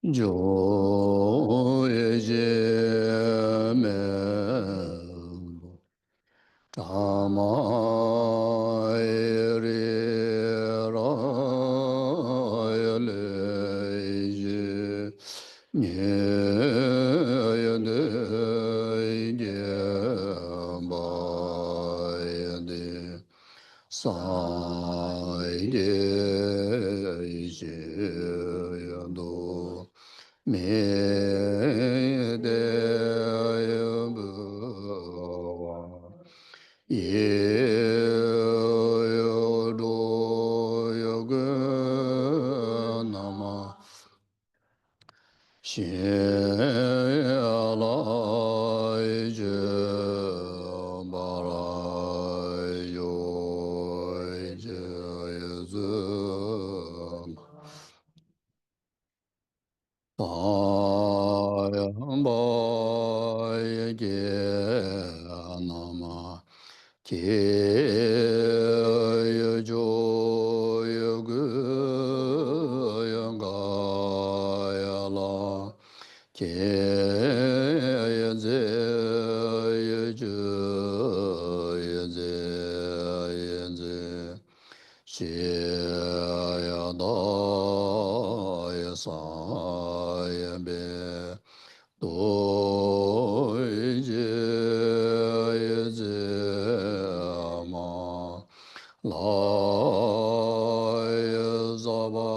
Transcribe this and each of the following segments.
jo ye me Dhamma ere rāyale ye nye yane ye bāyane sāye ye yando me de ye do yoga nama Shela je bara yo je ba ge nama ke jo yoga yanga la ke ze she ya da ya sa ya be do je ma la za ba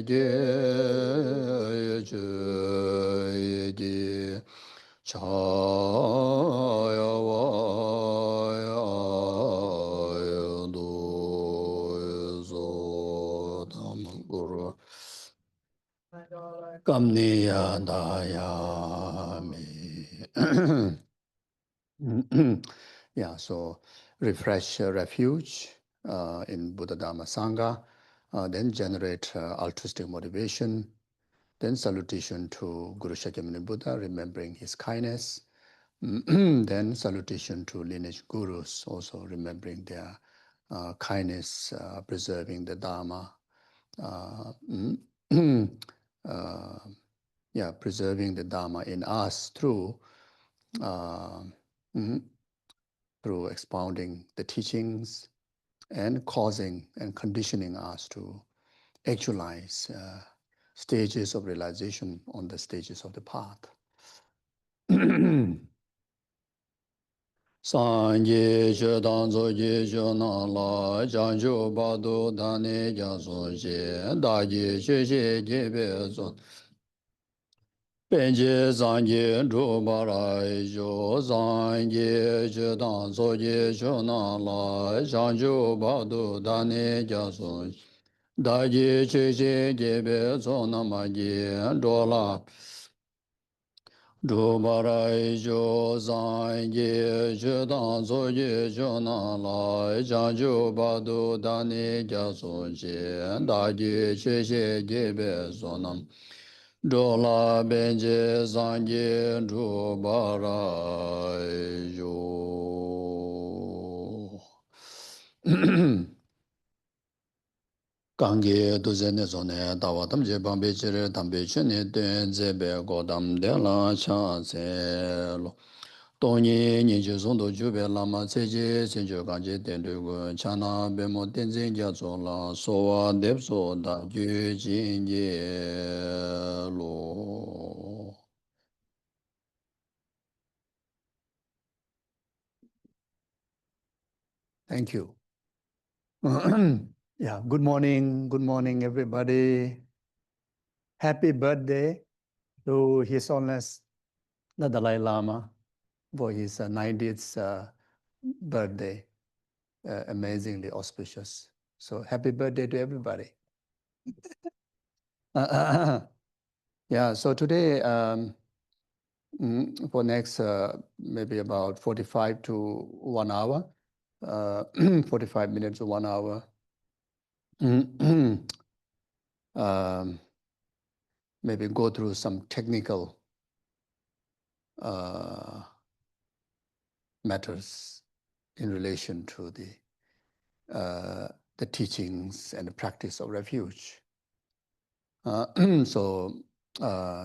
ge ge cha ya wa ya do zo dam guru kamni ya da ya mi. Yeah, so refresh refuge in Buddha Dhamma Sangha, then generate altruistic motivation, then salutation to Guru Shakyamuni Buddha, remembering his kindness, then salutation to lineage gurus, also remembering their kindness, preserving the Dharma, uh, yeah, preserving the Dharma in us through mhm, through expounding the teachings and causing and conditioning us to actualize stages of realization on the stages of the path. Sanje je danzo je je na la janjo bado dane jaso je da je je be zo Benje zanje drubarai jo zanje je danzo je je na la janjo bado dane jaso da je je be zo na ma je do la Dubarai jo zan ye je dan zo ye jo na la jan jo ba do da ne ja so je da je che che ge be so nam do la ben je zan ye dubarai jo Gange duzene zone dawa tam je bambe chere tambe chene den zebe godam de la cha se lo Tony ni je zondo jube lama ceje senjo ganje den de go chana be mo den zen ja zo la so wa de so da ju jin ye lo. Thank you. Yeah, good morning everybody. Happy birthday to His Holiness the Dalai Lama for his 90th birthday. Amazingly auspicious. So happy birthday to everybody. Yeah, so today, for next maybe about 45 to 1 hour, 45 minutes to 1 hour, maybe go through some technical matters in relation to the the teachings and the practice of refuge. So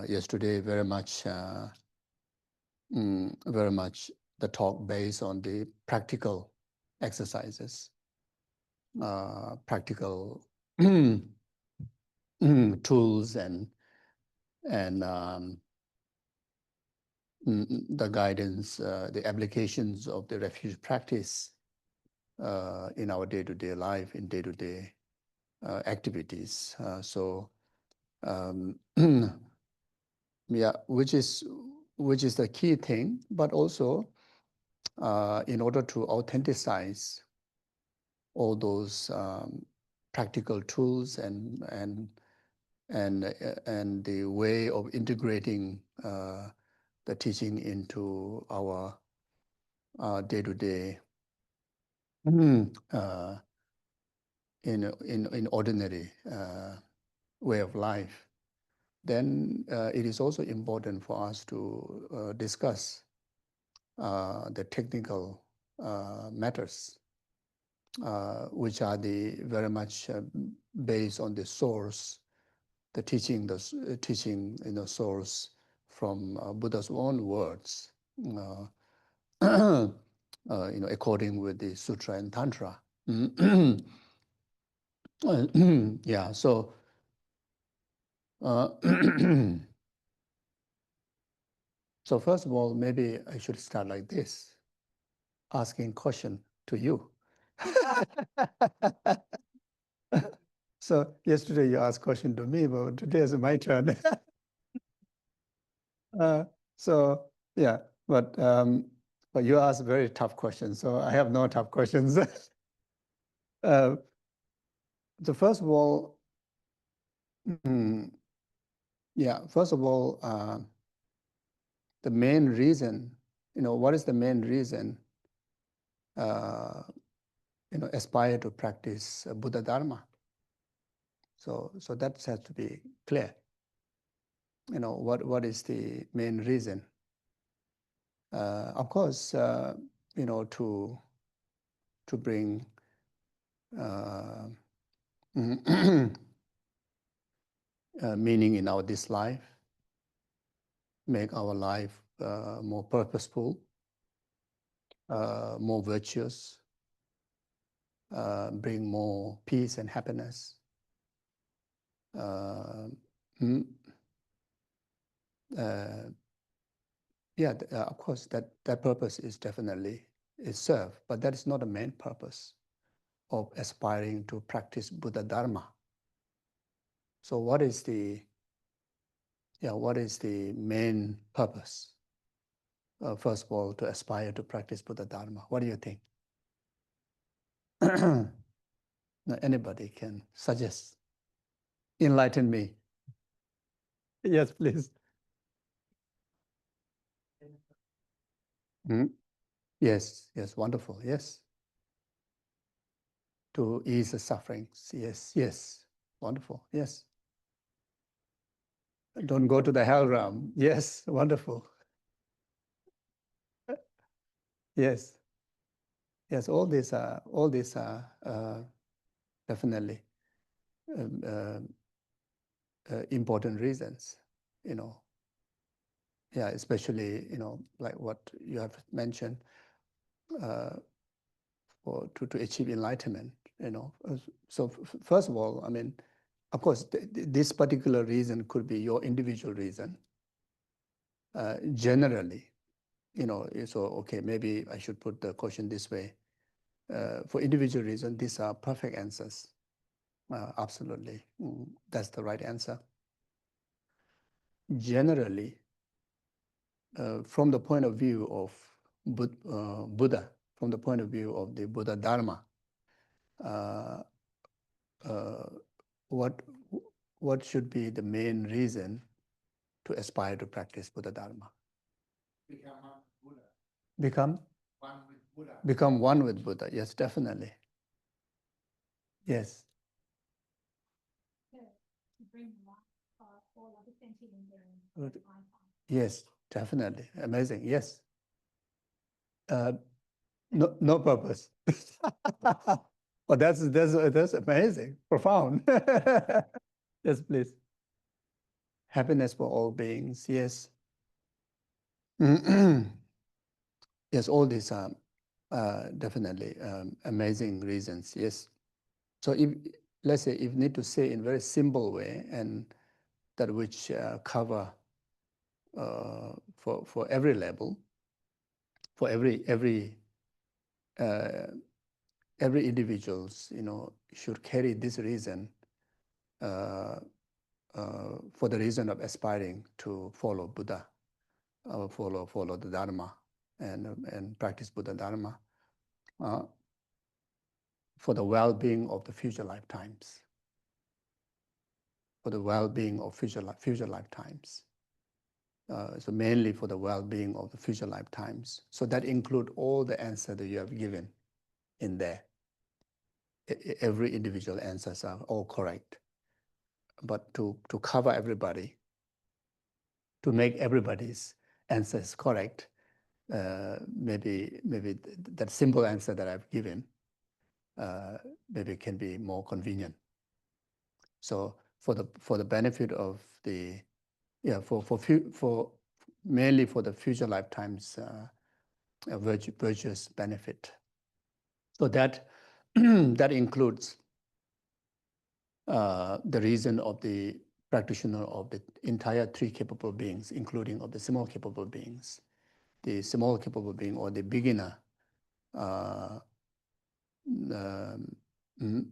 yesterday, very much the talk based on the practical exercises, practical tools and the guidance, the applications of the refuge practice in our day-to-day life, in day-to-day activities. Yeah, which is the key thing, but also in order to authenticize all those practical tools and the way of integrating the teaching into our day-to-day in ordinary way of life, then it is also important for us to discuss the technical matters, which are the very much based on the source, the teaching, source from Buddha's own words, according with the Sutra and Tantra. Yeah, so so first of all, maybe I should start like this, asking question to you. So yesterday you asked question to me, but today is my turn. So yeah, but you asked very tough questions, so I have no tough questions. So first of all, first of all, the main reason, what is the main reason, aspire to practice Buddha Dharma? So that has to be clear. What is the main reason? Of course, to bring meaning in this life, make our life more purposeful, more virtuous, bring more peace and happiness. Yeah, of course, that purpose is definitely served, but that is not the main purpose of aspiring to practice Buddha Dharma. So what is the main purpose? First of all, to aspire to practice Buddha Dharma. What do you think? Now, anybody can suggest. Enlighten me. Yes, please. Yes, wonderful. Yes. To ease the sufferings. Yes, wonderful. Yes. Don't go to the hell realm. Yes, wonderful. Yes, all these are definitely important reasons. Yeah, especially like what you have mentioned, to achieve enlightenment. So first of all, I mean, of course, this particular reason could be your individual reason. Generally, so okay, maybe I should put the question this way. For individual reason, these are perfect answers. Absolutely, that's the right answer. Generally, from the point of view of Buddha, from the point of view of the Buddha Dharma, what should be the main reason to aspire to practice Buddha Dharma? Become Buddha. Become one with Buddha. Become one with Buddha. Yes, definitely. Yes. Yes, definitely. Amazing. Yes. No purpose. Oh, that's amazing, profound. Yes, please. Happiness for all beings. Yes. Yes, all these are definitely amazing reasons. Yes. So if, let's say, if you need to say in very simple way, and that which cover for every level, for uh, every individuals, should carry this reason uh, for the reason of aspiring to follow Buddha, follow the Dharma, and practice Buddha Dharma uh, for the well-being of the future lifetimes, for the well-being of future lifetimes. So mainly for the well-being of the future lifetimes. So that include all the answers that you have given in there. Every individual answers are all correct. But to cover everybody, to make everybody's answers correct, maybe that simple answer that I've given maybe can be more convenient. So for the benefit of the for mainly for the future lifetimes virtuous benefit. So that that includes the reason of the practitioner of the entire three capable beings, including of the small capable beings. The small capable being or the beginner, uh, um, mm,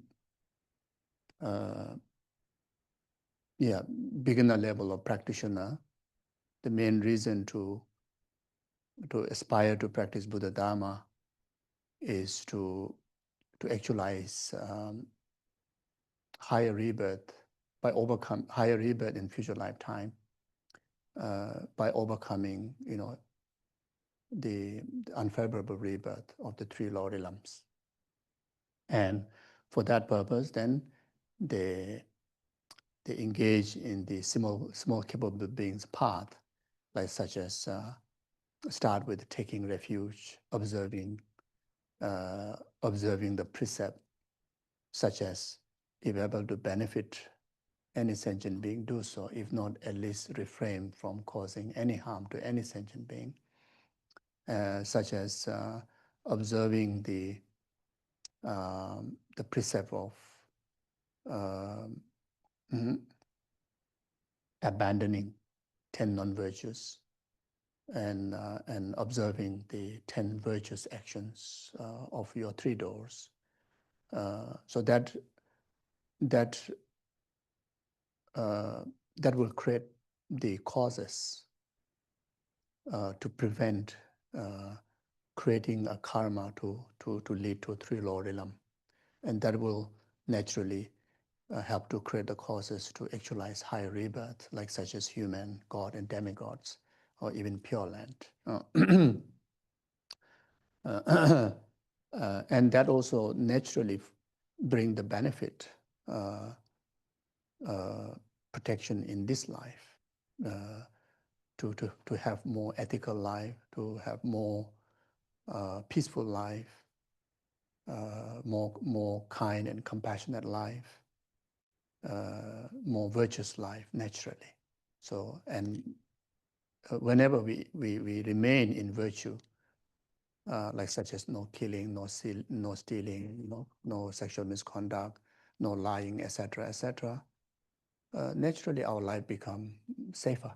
uh, beginner level of practitioner. The main reason to aspire to practice Buddha Dharma is to actualize higher rebirth by overcome higher rebirth in future lifetime by overcoming, the unfavorable rebirth of the three lowly lumps. And for that purpose, then they engage in the small capable beings path, like such as start with taking refuge, observing the precept, such as if able to benefit any sentient being, do so. If not, at least refrain from causing any harm to any sentient being, such as observing the precept of um, mhm, abandoning 10 non-virtues and observing the 10 virtuous actions of your three doors. So that uh, that will create the causes to prevent creating a karma to lead to a three law realm. And that will naturally help to create the causes to actualize higher rebirth, like such as human, God, and demigods, or even pure land. And that also naturally bring the benefit, uh, protection in this life, uh, to have more ethical life, to have more peaceful life, more kind and compassionate life, more virtuous life naturally. So, and whenever we remain in virtue, like such as no killing, no stealing, no sexual misconduct, no lying, etc., etc., naturally our life become safer.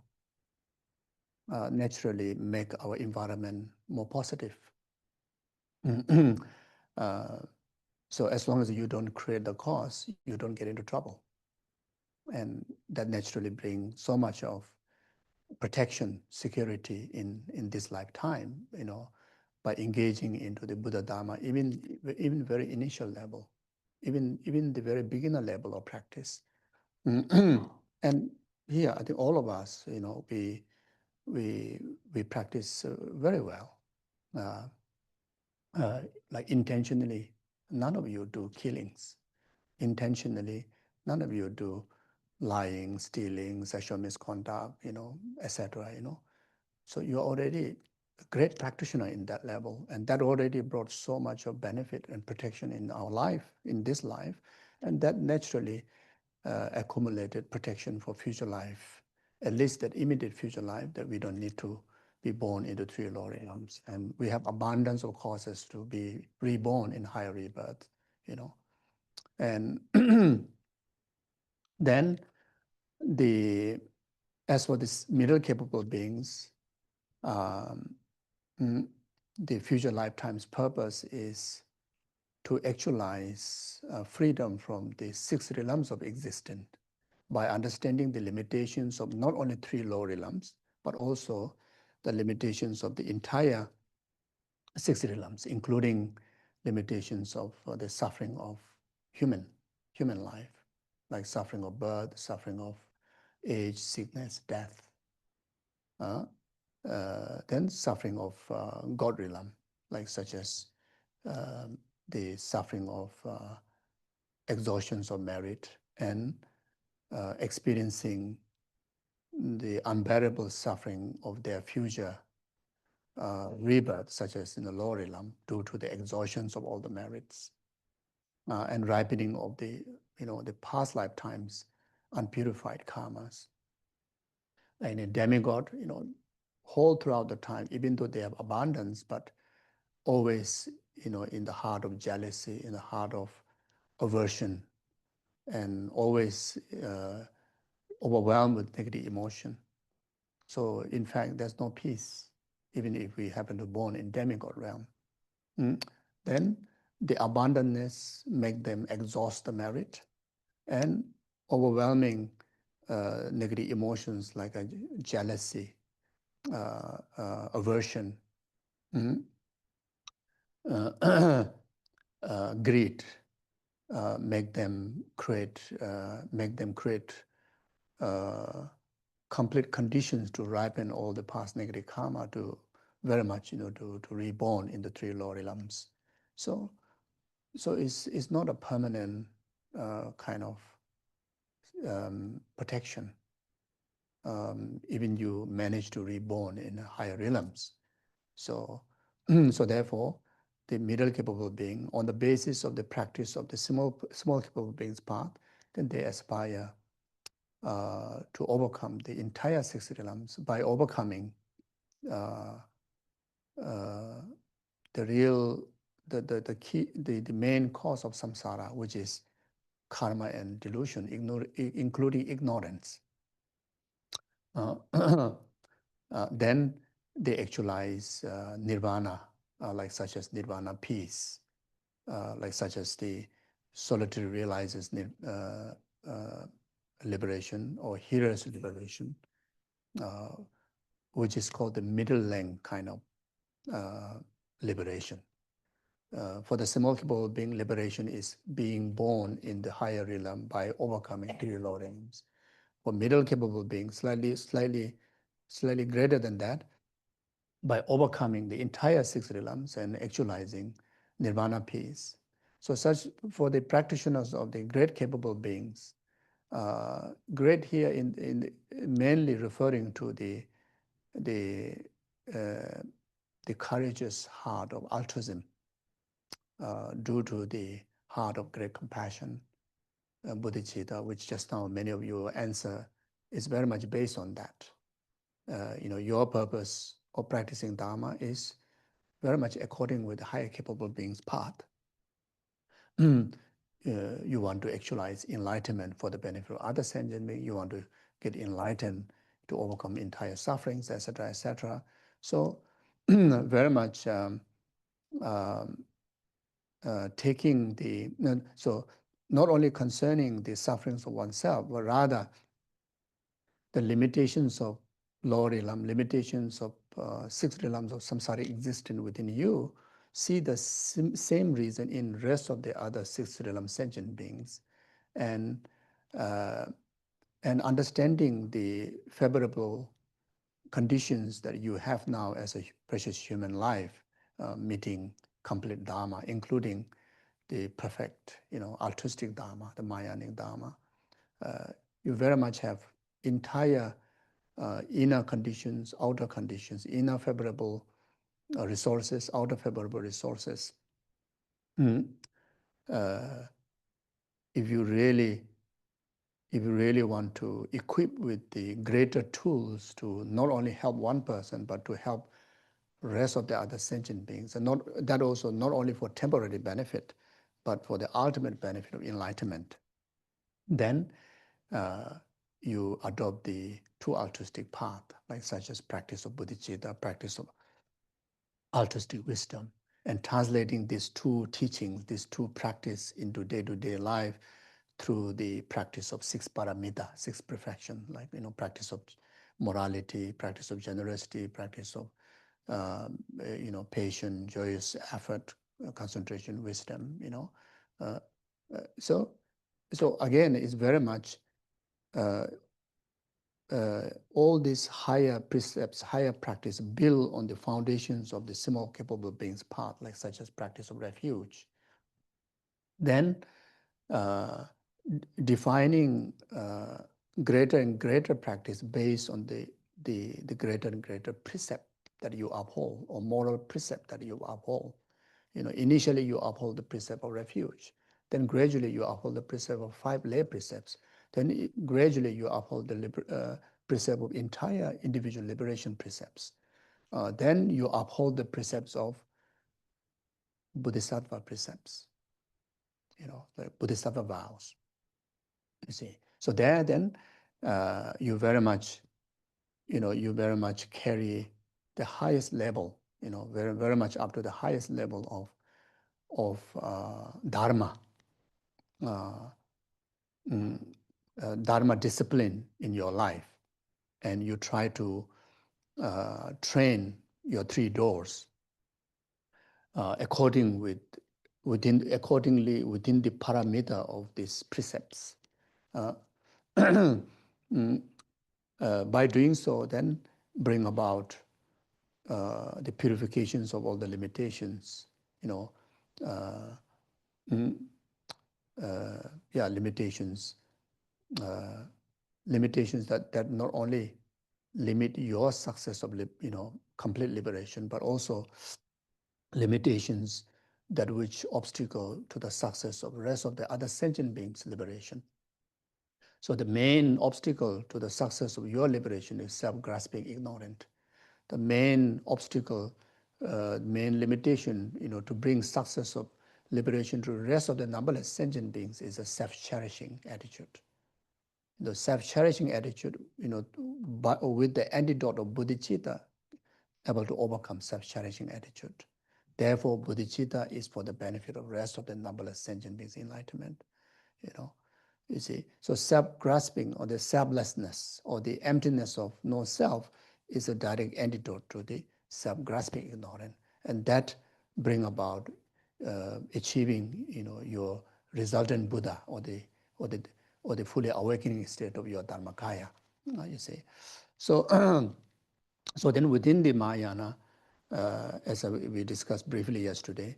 Naturally make our environment more positive. uh, so as long as you don't create the cause, you don't get into trouble. And that naturally brings so much of protection, security in this lifetime, by engaging into the Buddha Dharma, even very initial level, even the very beginner level of practice. And here, I think all of us, we practice very well. Uh, like intentionally, none of you do killings. Intentionally, none of you do lying, stealing, sexual misconduct, etc. So you're already great practitioner in that level, and that already brought so much of benefit and protection in our life, in this life, and that naturally accumulated protection for future life, at least that immediate future life, that we don't need to be born into three lower realms, and we have abundance of causes to be reborn in higher rebirth, you know. And then as for these middle capable beings, um, the future lifetime's purpose is to actualize freedom from the six realms of existence by understanding the limitations of not only three lower realms, but also the limitations of the entire six realms, including limitations of the suffering of human life, like suffering of birth, suffering of age, sickness, death. Then suffering of God realm, like such as the suffering of exhaustions of merit and experiencing the unbearable suffering of their future rebirth, such as in the lower realm, due to the exhaustions of all the merits and ripening of the past lifetimes unpurified karmas. And a demigod, whole throughout the time, even though they have abundance, but always, in the heart of jealousy, in the heart of aversion, and always overwhelmed with negative emotion. So in fact, there's no peace, even if we happen to be born in demigod realm. Then the abundantness make them exhaust the merit, and overwhelming negative emotions like jealousy, aversion, greed, make them create complete conditions to ripen all the past negative karma to very much, to reborn in the three lower realms. So it's not a permanent kind of protection. Even you manage to reborn in higher realms. So, so therefore, the middle capable being, on the basis of the practice of the small capable beings path, then they aspire to overcome the entire six realms by overcoming the key, the main cause of samsara, which is karma and delusion, including ignorance. Then they actualize nirvana, like such as nirvana peace, like such as the solitary realizes liberation or hearer's liberation, which is called the middle length kind of liberation. For the small capable being, liberation is being born in the higher realm by overcoming the lower realms. For middle capable beings, slightly greater than that, by overcoming the entire six realms and actualizing nirvana peace. So such for the practitioners of the great capable beings, great here mainly referring to the courageous heart of altruism, due to the heart of great compassion, bodhicitta, which just now many of you answer, is very much based on that. Your purpose of practicing Dharma is very much according with the higher capable beings path. You want to actualize enlightenment for the benefit of other sentient beings. You want to get enlightened to overcome entire sufferings, etc., etc. So very much taking so not only concerning the sufferings of oneself, but rather the limitations of lower realm, limitations of six realms of samsara existing within you, see the same reason in rest of the other six realm sentient beings, and understanding the favorable conditions that you have now as a precious human life, meeting complete Dharma, including the perfect, altruistic Dharma, the Mayanic Dharma. You very much have entire inner conditions, outer conditions, inner favorable resources, outer favorable resources. Mm. Uh, if you really want to equip with the greater tools to not only help one person, but to help rest of the other sentient beings, and not that also not only for temporary benefit, but for the ultimate benefit of enlightenment, then you adopt the true altruistic path, like such as practice of bodhicitta, practice of altruistic wisdom, and translating these two teachings, these two practice into day-to-day life through the practice of six paramita, six perfection, like practice of morality, practice of generosity, practice of patience, joyous effort, concentration, wisdom. Uh, so again, it's very much all these higher precepts, higher practice build on the foundations of the small capable beings path, like such as practice of refuge. Then defining greater and greater practice based on the greater and greater precept that you uphold, or moral precept that you uphold. Initially you uphold the precept of refuge, then gradually you uphold the precept of 5 lay precepts, then gradually you uphold the precept of entire individual liberation precepts. Then you uphold the precepts of Bodhisattva precepts, the Bodhisattva vows. You see, so there then you very much, you very much carry the highest level, very very much up to the highest level of dharma, uh, mm, dharma discipline in your life, and you try to train your 3 doors accordingly within the parameter of these precepts. Uh, by doing so, then bring about the purifications of all the limitations, uh, mm, limitations, limitations that not only limit your success of complete liberation, but also limitations that which obstacle to the success of the rest of the other sentient beings' liberation. So the main obstacle to the success of your liberation is self-grasping ignorant. The main obstacle, main limitation, to bring success of liberation to the rest of the numberless sentient beings is a self-cherishing attitude. The self-cherishing attitude, with the antidote of bodhicitta, able to overcome self-cherishing attitude. Therefore, bodhicitta is for the benefit of the rest of the numberless sentient beings' enlightenment. You see, so self-grasping or the selflessness or the emptiness of no self is a direct antidote to the self-grasping ignorance, and that bring about achieving, your resultant Buddha or the fully awakening state of your Dharmakaya. You see, so so then within the Mahayana, as we discussed briefly yesterday,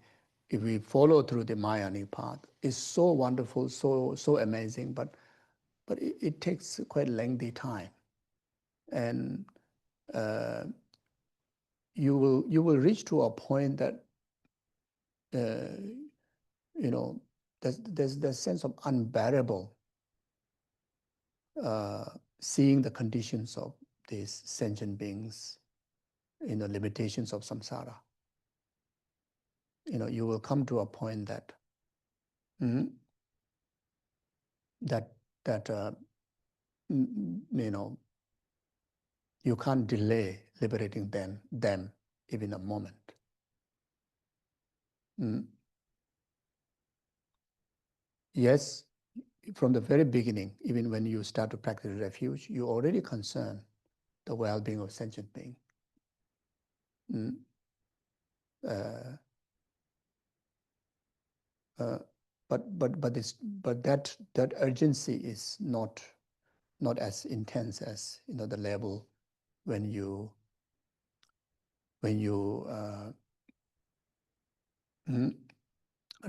if we follow through the Mahayanic path, it's so wonderful, so amazing, but it takes quite lengthy time, and you will reach to a point that there's the sense of unbearable seeing the conditions of these sentient beings, limitations of samsara. You will come to a point that mm, that you can't delay liberating them even a moment. Yes, from the very beginning, even when you start to practice refuge, you already concern the well-being of sentient being. But that urgency is not as intense as the level when you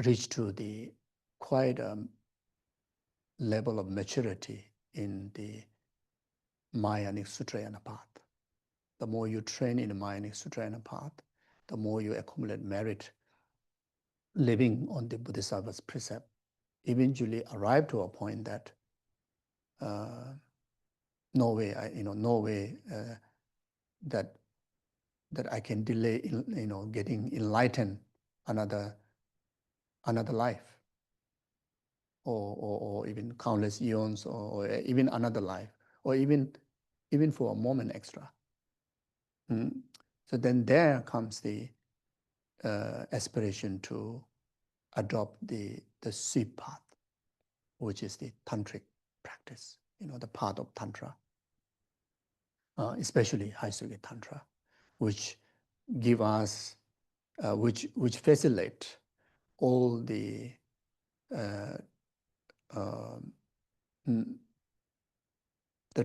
reach to the quite level of maturity in the Mahayanic Sutrayana path. The more you train in the Mahayanic Sutrayana path, the more you accumulate merit living on the Bodhisattva's precept, eventually arrive to a point that no way, that I can delay, getting enlightened another life, or even countless eons, or even another life, or even for a moment extra. So then there comes the aspiration to adopt the sweet path, which is the tantric practice, the path of tantra, especially high Sugi tantra, which give us, which facilitate all the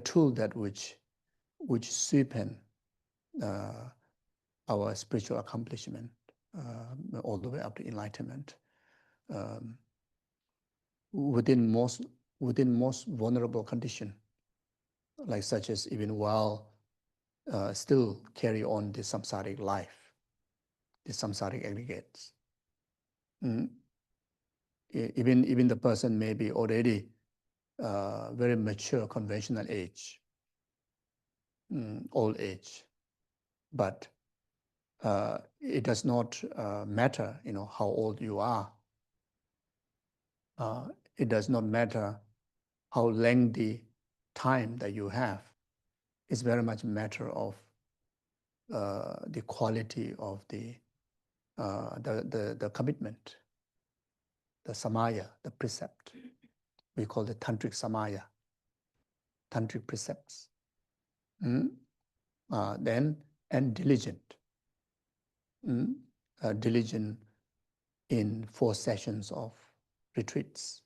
tool that which sweepen our spiritual accomplishment all the way up to enlightenment within most vulnerable condition, like such as even while still carry on the samsaric life, the samsaric aggregates. Even the person may be already very mature conventional age, old age, but it does not matter, how old you are. It does not matter how lengthy time that you have. It's very much a matter of the quality of the commitment, the samaya, the precept. We call it tantric samaya, tantric precepts. Then, and diligent. Diligent in 4 sessions of retreats.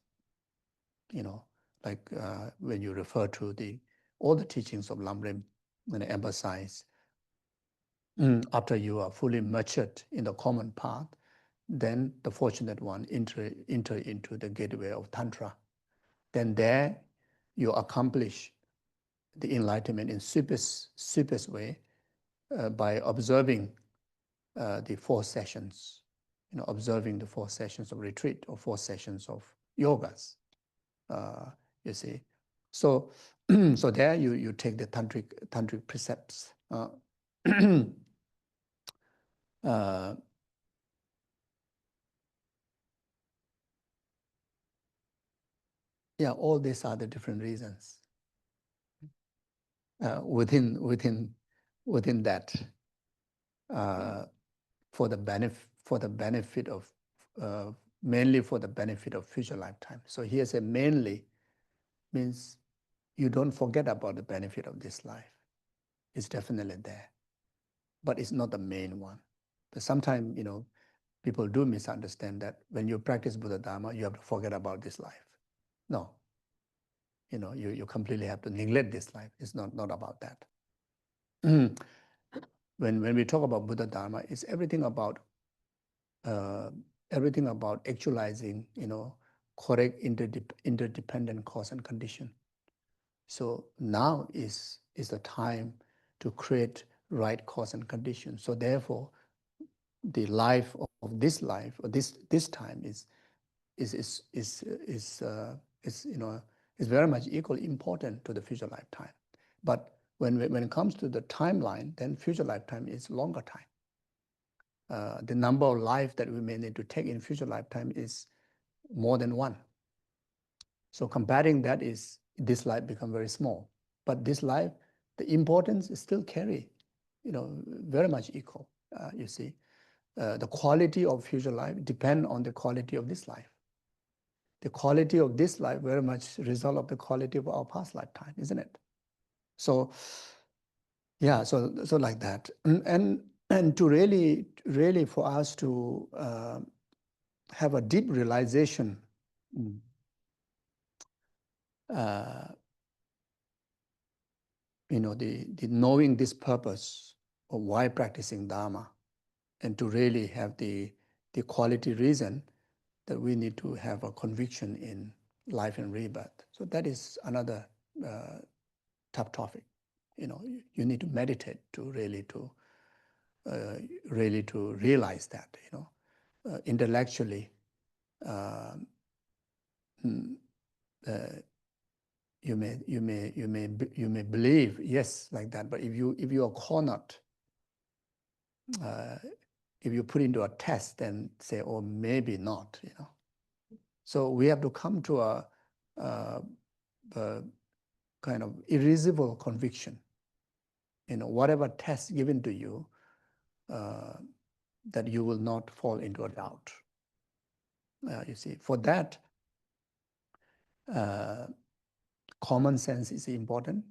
Like when you refer to all the teachings of Lamrim, when I emphasize, after you are fully matured in the common path, then the fortunate one enter into the gateway of Tantra. Then there you accomplish the enlightenment in sweetest way by observing the 4 sessions, observing the 4 sessions of retreat or 4 sessions of yogas, you see. So, so there you take the tantric precepts. Yeah, all these are the different reasons within that for the benefit of mainly for the benefit of future lifetime. So here say mainly means you don't forget about the benefit of this life. It's definitely there, but it's not the main one. But sometimes people do misunderstand that when you practice Buddha Dharma, you have to forget about this life. No, you completely have to neglect this life. It's not about that. When we talk about Buddha Dharma, it's everything about actualizing, correct interdependent cause and condition. So now is the time to create right cause and condition. So therefore, the life of this life or this time is very much equally important to the future lifetime. But when it comes to the timeline, then future lifetime is longer time. The number of life that we may need to take in future lifetime is more than one. So comparing that is this life become very small. But this life, the importance is still carry, very much equal, you see. The quality of future life depend on the quality of this life. The quality of this life very much result of the quality of our past lifetime, isn't it? So, yeah, so like that. And to really for us to have a deep realization, the knowing this purpose of why practicing Dharma, and to really have the quality reason that we need to have a conviction in life and rebirth. So that is another tough topic. You need to meditate to really really to realize that, intellectually, uh, mm, uh, you may believe yes like that, but if you are cornered, if you put into a test, then say, oh, maybe not, So we have to come to a kind of irresistible conviction, whatever test given to you, that you will not fall into a doubt. You see, for that, common sense is important,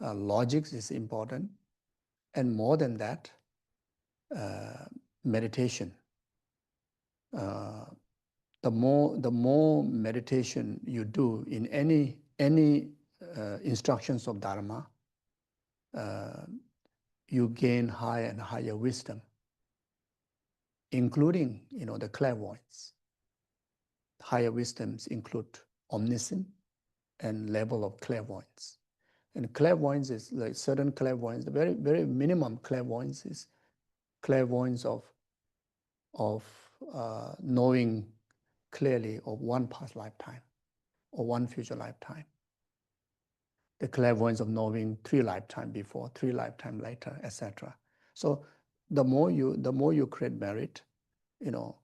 logic is important, and more than that, meditation. The more meditation you do in any instructions of Dharma, you gain higher and higher wisdom, including the clairvoyance. Higher wisdoms include omniscience and level of clairvoyance. And clairvoyance is like certain clairvoyance, the very, very minimum clairvoyance is clairvoyance of knowing clearly of one past lifetime or one future lifetime. The clairvoyance of knowing 3 lifetimes before, 3 lifetimes later, etc. So the more you create merit, even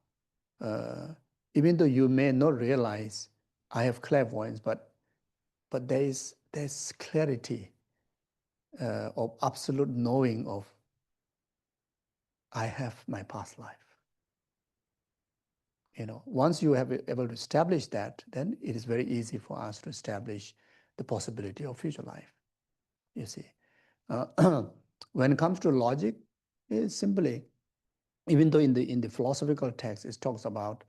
though you may not realize I have clairvoyance, but there's clarity of absolute knowing of I have my past life. Once you have able to establish that, then it is very easy for us to establish the possibility of future life. You see, when it comes to logic, it's simply, even though in the philosophical text it talks about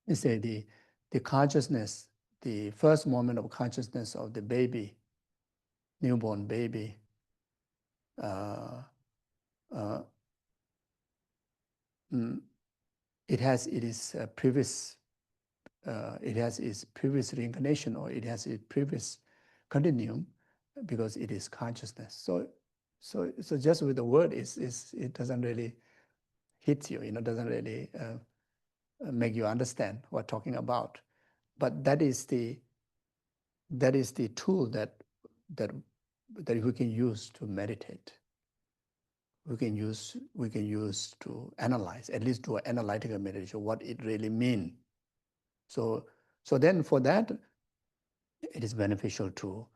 you say the consciousness, the first moment of consciousness of the baby, newborn baby, it has its previous reincarnation, or it has its previous continuum, because it is consciousness. So just with the word, it doesn't really hit you. Doesn't really make you understand what we're talking about. But that is the tool that we can use to meditate. We can use to analyze, at least do an analytical meditation, what it really means. So then for that, it is beneficial to,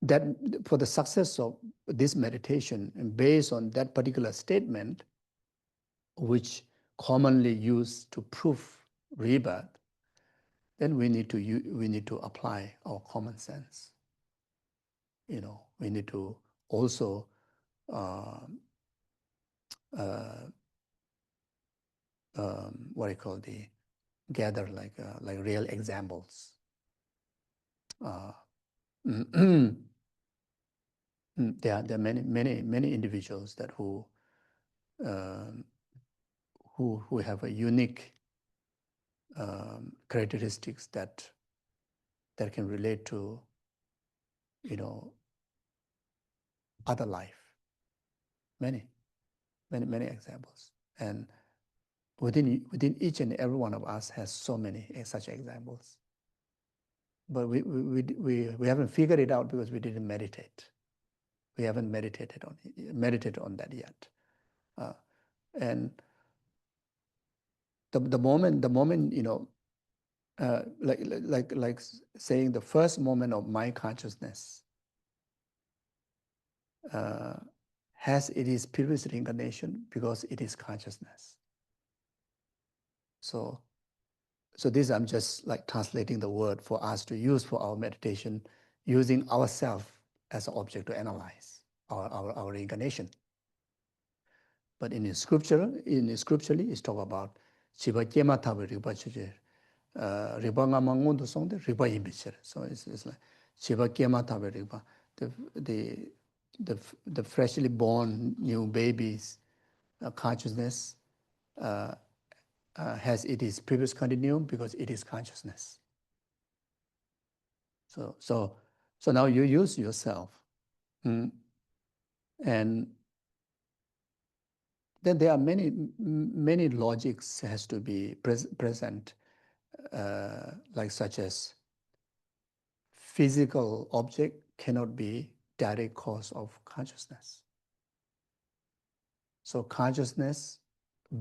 that for the success of this meditation, and based on that particular statement, which commonly used to prove rebirth, then we need to apply our common sense. We need to also what I call gather like real examples. There are many individuals that who have a unique characteristics that can relate to other life. Many examples, and within each and every one of us has so many such examples. But we haven't figured it out because we didn't meditate. We haven't meditated on that yet. And the moment like saying the first moment of my consciousness has it is previous reincarnation, because it is consciousness. So this, I'm just like translating the word for us to use for our meditation, using ourselves as an object to analyze our reincarnation. But in scripturally, it's talk about Chiba Kema Tabe Riba Chuje, Riba Ngondro Songde, Riba Imbicher. So it's like Chiba Kema Tabe Riba, the freshly born new baby's consciousness has its previous continuum because it is consciousness. So now you use yourself, and then there are many logics has to be present, like such as physical object cannot be direct cause of consciousness. So consciousness,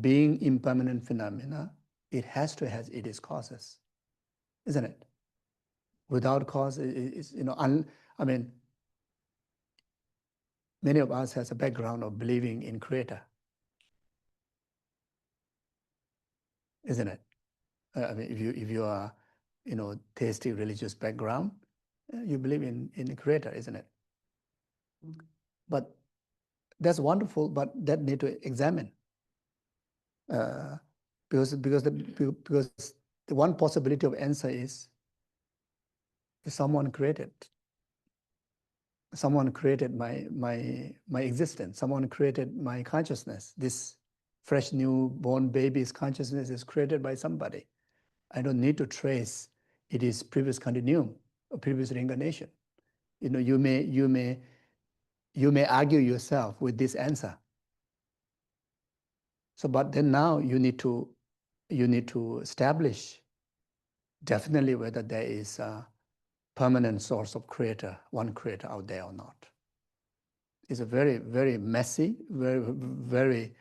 being impermanent phenomena, it has to have its causes, isn't it? Without cause, it's, I mean, many of us has a background of believing in creator, isn't it? I mean, if you are, theistic religious background, you believe in creator, isn't it? But that's wonderful, but that need to examine, because the one possibility of answer is someone created my existence. Someone created my consciousness. This fresh newborn baby's consciousness is created by somebody. I don't need to trace it is previous continuum or previous reincarnation. You may argue yourself with this answer. So, but then now you need to establish definitely whether there is a permanent source of creator, one creator out there or not. It's a very, very messy, very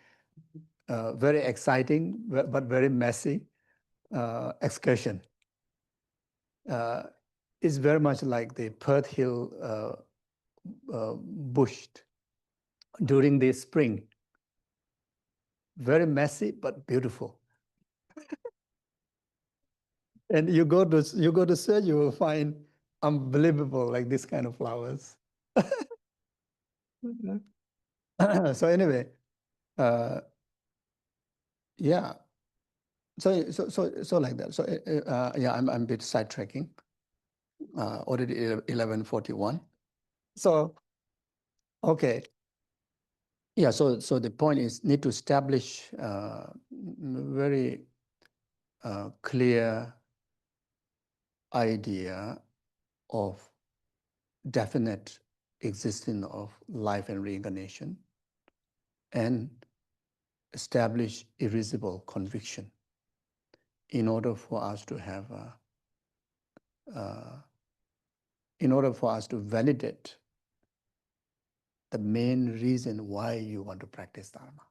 exciting, but very messy excursion. It's very much like the Perth Hill bush during the spring. Very messy but beautiful. And you go to search, you will find unbelievable like this kind of flowers. So anyway, yeah. So like that. So yeah, I'm a bit sidetracking. Already 11:41. So okay. Yeah. So the point is need to establish very clear idea of definite existence of life and reincarnation, and establish irresistible conviction in order for us to have in order for us to validate the main reason why you want to practice Dharma.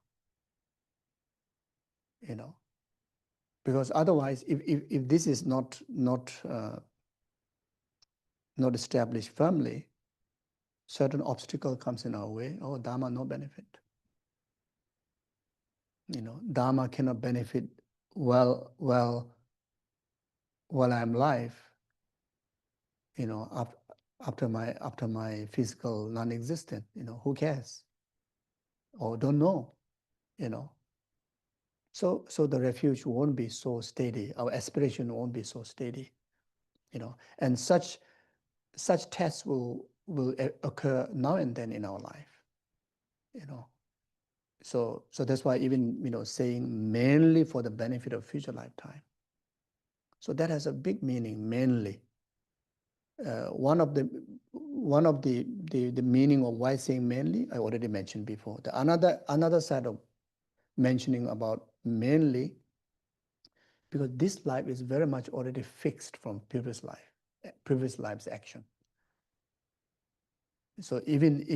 Because otherwise, if this is not established firmly, certain obstacle comes in our way. Oh, Dharma no benefit. Dharma cannot benefit while I'm alive. After my physical non-existent. Who cares? Or don't know. So the refuge won't be so steady. Our aspiration won't be so steady. And such tests will occur now and then in our life. So that's why even saying mainly for the benefit of future lifetime. So that has a big meaning. Mainly, one of the meaning of why saying mainly I already mentioned before. The another side of mentioning about mainly, because this life is very much already fixed from previous life's action. So even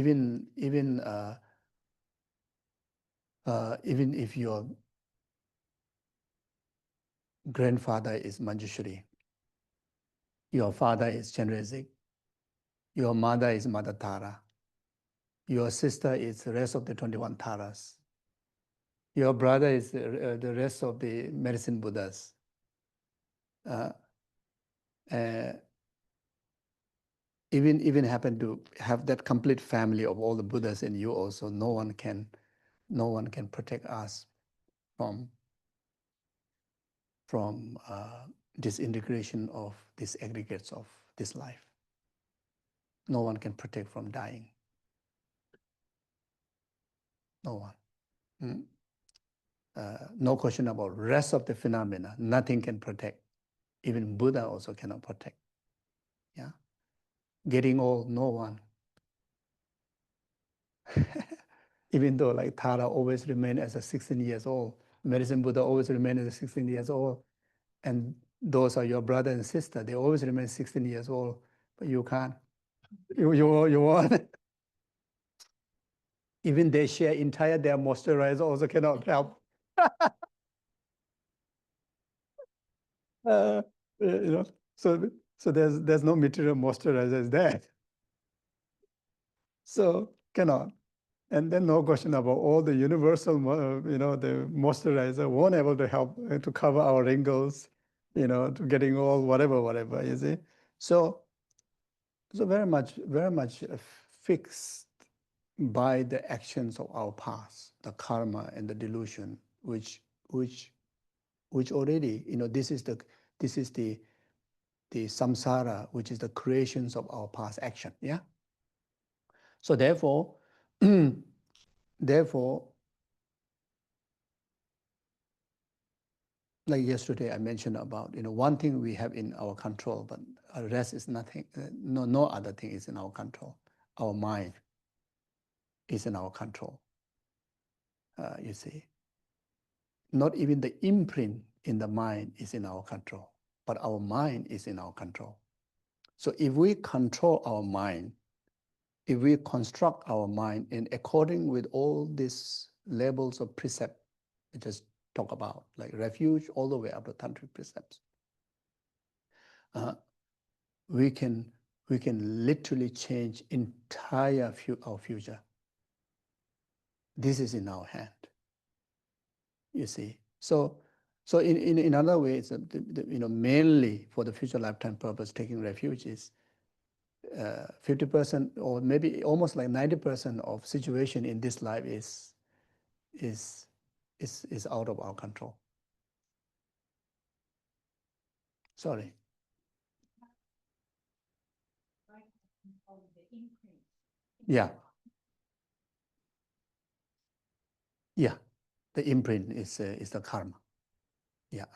if your grandfather is Manjushri, your father is Chenrezig, your mother is Mother Tara, your sister is the rest of the 21 Taras, your brother is the rest of the medicine Buddhas. Even happen to have that complete family of all the Buddhas in you also, no one can protect us from disintegration of these aggregates of this life. No one can protect from dying. No one. No question about rest of the phenomena. Nothing can protect. Even Buddha also cannot protect. Yeah, getting old, no one. Even though like Tara always remain as a 16 years old, Medicine Buddha always remain as a 16 years old, and those are your brother and sister. They always remain 16 years old, but you can't. You want. Even they share entire their moisturizer also cannot help. uh, you know, so there's no material moisturizers there. So cannot. And then no question about all the universal, the moisturizer won't able to help to cover our wrinkles, to getting all whatever, you see. So very much fixed by the actions of our past, the karma and the delusion, which already, this is the samsara, which is the creations of our past action. Yeah. So therefore, therefore, like yesterday I mentioned about, one thing we have in our control, but the rest is nothing. No other thing is in our control. Our mind is in our control. You see, not even the imprint in the mind is in our control, but our mind is in our control. So if we control our mind, if we construct our mind in according with all these levels of precept we just talk about, like refuge all the way up to tantric precepts, uh, we can literally change entire our future. This is in our hand. You see, so in other ways, mainly for the future lifetime purpose, taking refuge is 50% or maybe almost like 90% of situation in this life is out of our control. Sorry. Yeah. Yeah. The imprint is the karma. Yeah.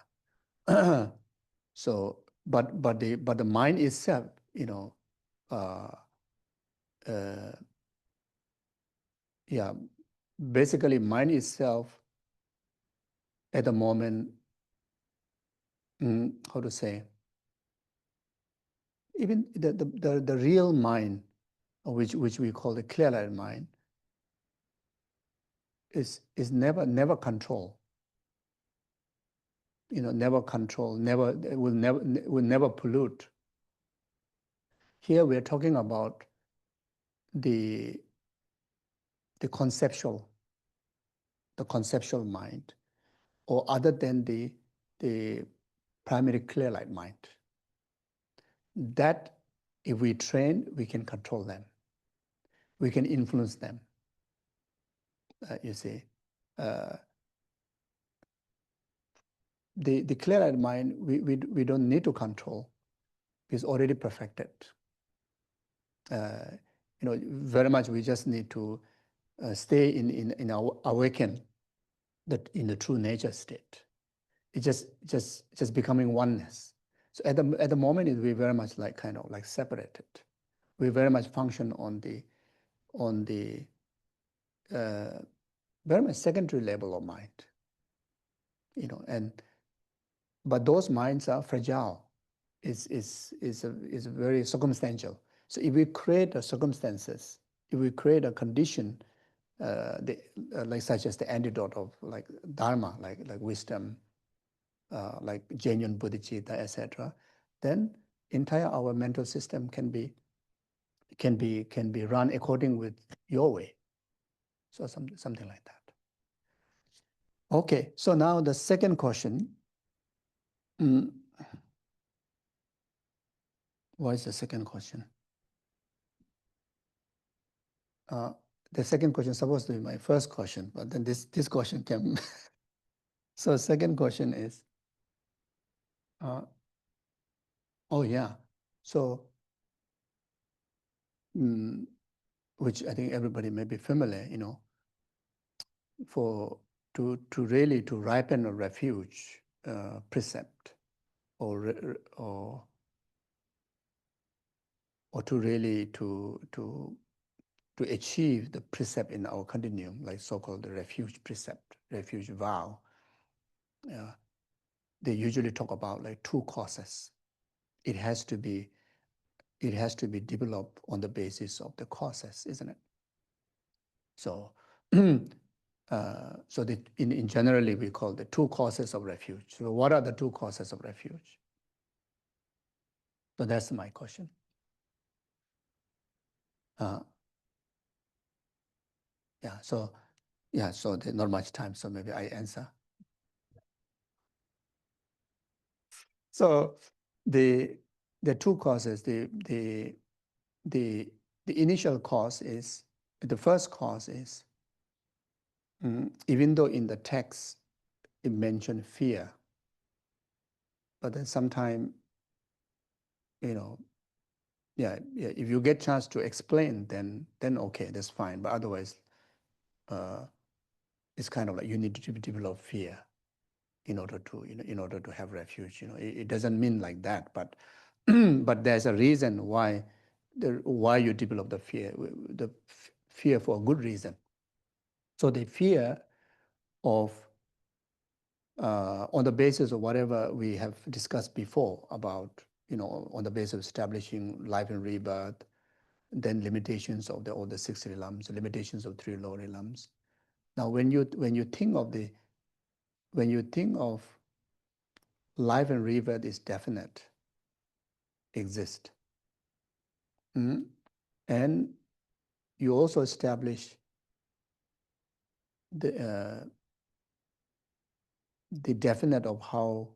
So, but the mind itself, uh, uh, yeah, basically mind itself at the moment, how to say, even the real mind, which we call the clear-light mind, is never control. Never control, will never pollute. Here we are talking about the conceptual mind, or other than the primary clear light mind. That if we train, we can control them. We can influence them. You see, the clear light mind, we don't need to control. It's already perfected. Very much we just need to stay in our awaken that in the true nature state. It's just becoming oneness. So at the moment, we very much like kind of like separated. We very much function on the very much secondary level of mind. But those minds are fragile. Is very circumstantial. So if we create the circumstances, if we create a condition, like such as the antidote of like dharma, like wisdom, like genuine bodhicitta, etc., then entire our mental system can be run according with your way. So something like that. Okay, so now the second question. What is the second question? The second question is supposed to be my first question, but then this question came. So second question is, oh yeah, so which I think everybody may be familiar, for really to ripen a refuge precept, or to really to achieve the precept in our continuum, like so-called the refuge precept, refuge vow. They usually talk about like two causes. It has to be developed on the basis of the causes, isn't it? So, so in generally we call the two causes of refuge. So what are the two causes of refuge? So that's my question. Yeah. So there's not much time, so maybe I answer. So the two causes. The initial cause is, the first cause is, even though in the text it mentioned fear, but then sometimes, if you get chance to explain, then okay, that's fine. But otherwise, it's kind of like you need to develop fear in order to have refuge. It doesn't mean like that, but but there's a reason why you develop the fear for a good reason. So the fear of on the basis of whatever we have discussed before about, on the basis of establishing life and rebirth, then limitations of all the six realms, limitations of three lower realms. Now, when you think of life and rebirth is definite, exist, and you also establish the definite of how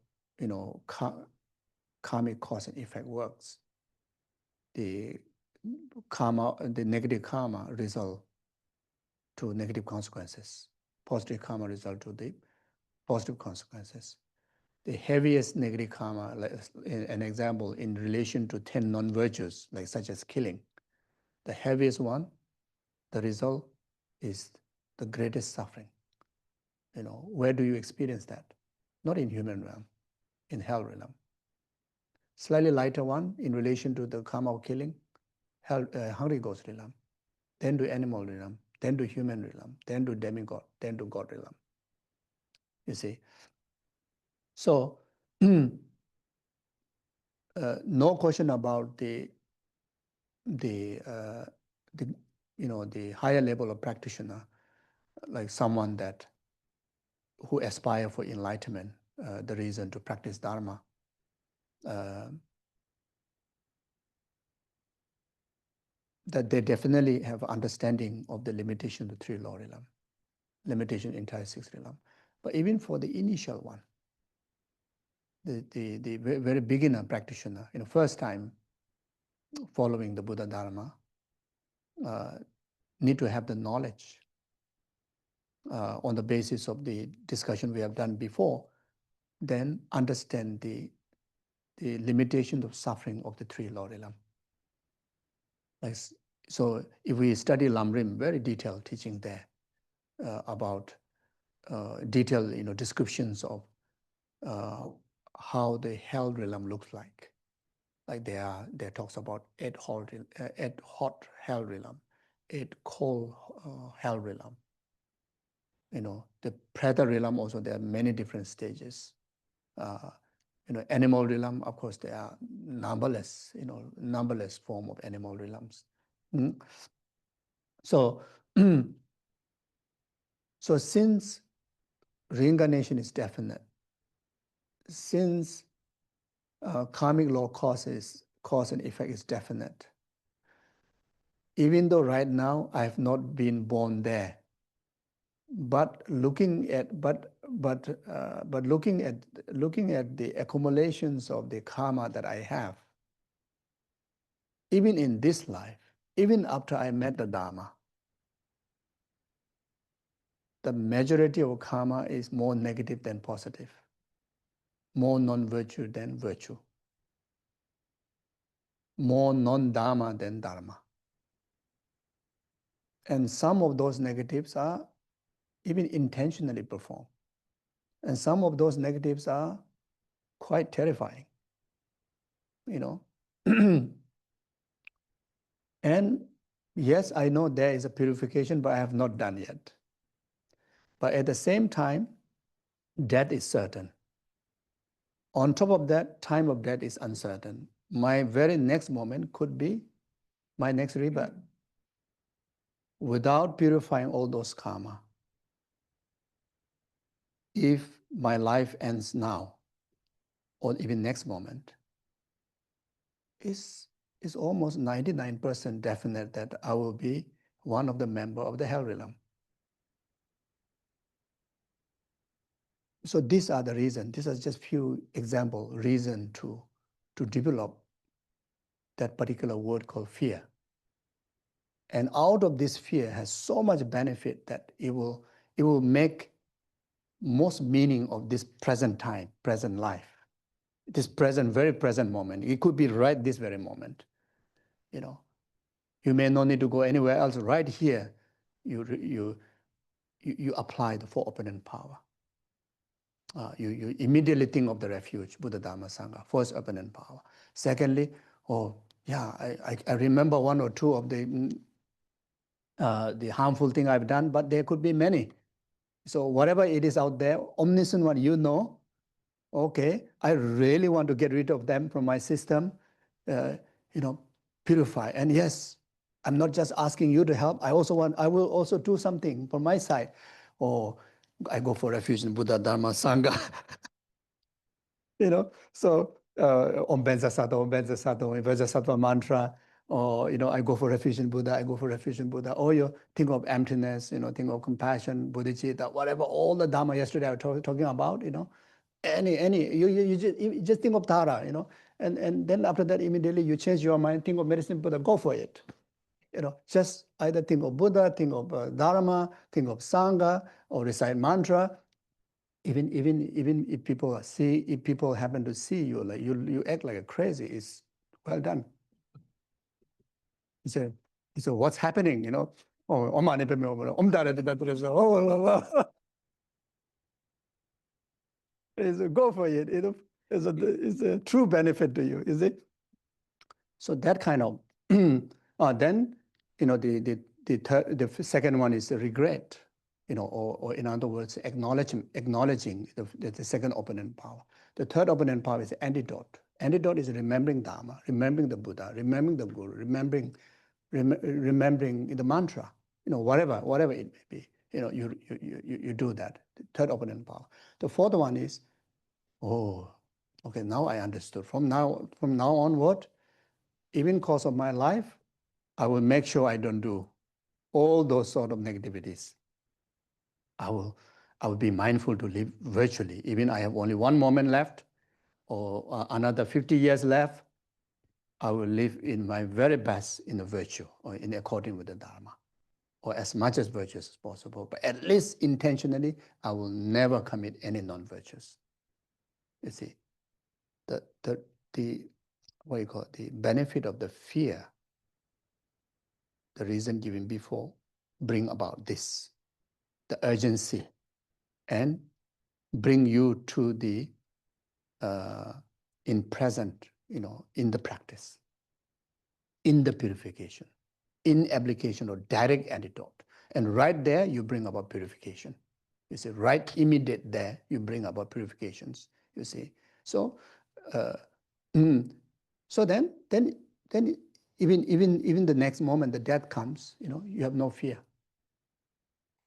karmic cause and effect works. The negative karma result to negative consequences. Positive karma result to the positive consequences. The heaviest negative karma, like an example, in relation to 10 non-virtues, like such as killing, the heaviest one, the result is the greatest suffering. Where do you experience that? Not in human realm, in hell realm. Slightly lighter one, in relation to the karma of killing, hungry ghost realm, then to animal realm, then to human realm, then to demigod, then to God realm. You see? So, no question about the higher level of practitioner, like someone who aspire for enlightenment, the reason to practice Dharma. That they definitely have understanding of the limitation of the three lower realm, limitation entire six realm. But even for the initial one, the very beginner practitioner, first time following the Buddha Dharma, need to have the knowledge on the basis of the discussion we have done before, then understand the limitation of suffering of the three lower realm. So if we study Lamrim, very detailed teaching there about detailed descriptions of how the hell realm looks like. Like there talks about 8 hot hell realm, 8 cold hell realm. The Preta realm also, there are many different stages. Animal realm, of course, there are numberless form of animal realms. So, so since reincarnation is definite, since karmic law cause and effect is definite, even though right now I have not been born there, but looking at the accumulations of the karma that I have, even in this life, even after I met the Dharma, the majority of karma is more negative than positive, more non-virtue than virtue, more non-Dharma than Dharma. And some of those negatives are even intentionally perform. And some of those negatives are quite terrifying, you know. And yes, I know there is a purification, but I have not done yet. But at the same time, death is certain. On top of that, time of death is uncertain. My very next moment could be my next rebirth. Without purifying all those karma, if my life ends now, or even next moment, it's almost 99% definite that I will be one of the members of the hell realm. So these are the reasons. These are just few example reason to develop that particular word called fear. And out of this fear has so much benefit that it will make most meaning of this present time, present life, this present, very present moment. It could be right this very moment. You know, you may not need to go anywhere else. Right here, you apply the four opponent power. You immediately think of the refuge, Buddha, Dharma, Sangha, first opponent power. Secondly, oh yeah, I remember one or two of the harmful thing I've done, but there could be many. So whatever it is out there, omniscient one, you know, okay, I really want to get rid of them from my system, you know, purify. And yes, I'm not just asking you to help. I will also do something from my side. Or I go for refuge in Buddha, Dharma, Sangha. You know, so Om Benza Sato, Om Benza Sato, Om Benza Sattva mantra, or, you know, I go for refuge in Buddha, I go for refuge in Buddha, or you think of emptiness, you know, think of compassion, bodhicitta, whatever, all the Dharma yesterday I was talking about, you know, you just think of Tara, you know, and then after that, immediately you change your mind, think of medicine Buddha, go for it. You know, just either think of Buddha, think of Dharma, think of Sangha, or recite mantra. Even if people happen to see you, like you act like a crazy, it's well done. It's a what's happening, you know? Oh, go for it, you know. It's a true benefit to you, is it? So that kind of then, you know, the second one is the regret, you know, or in other words, acknowledging the second opponent power. The third opponent power is the antidote. Antidote is remembering Dharma, remembering the Buddha, remembering the Guru, remembering the mantra, you know, whatever it may be. You know, you do that. The third opponent power. The fourth one is, oh, okay, now I understood. From now onward, even course of my life, I will make sure I don't do all those sort of negativities. I will be mindful to live virtually. Even I have only one moment left or another 50 years left, I will live in my very best in the virtue or in according with the Dharma, or as much as virtuous as possible. But at least intentionally, I will never commit any non-virtuous. You see, the what you call it, the benefit of the fear, the reason given before, bring about this, the urgency, and bring you to the in present, you know, in the practice, in the purification, in application or direct antidote. And right there, you bring about purification. You see, right immediate there, you bring about purifications. You see, so so then even the next moment the death comes, you know, you have no fear.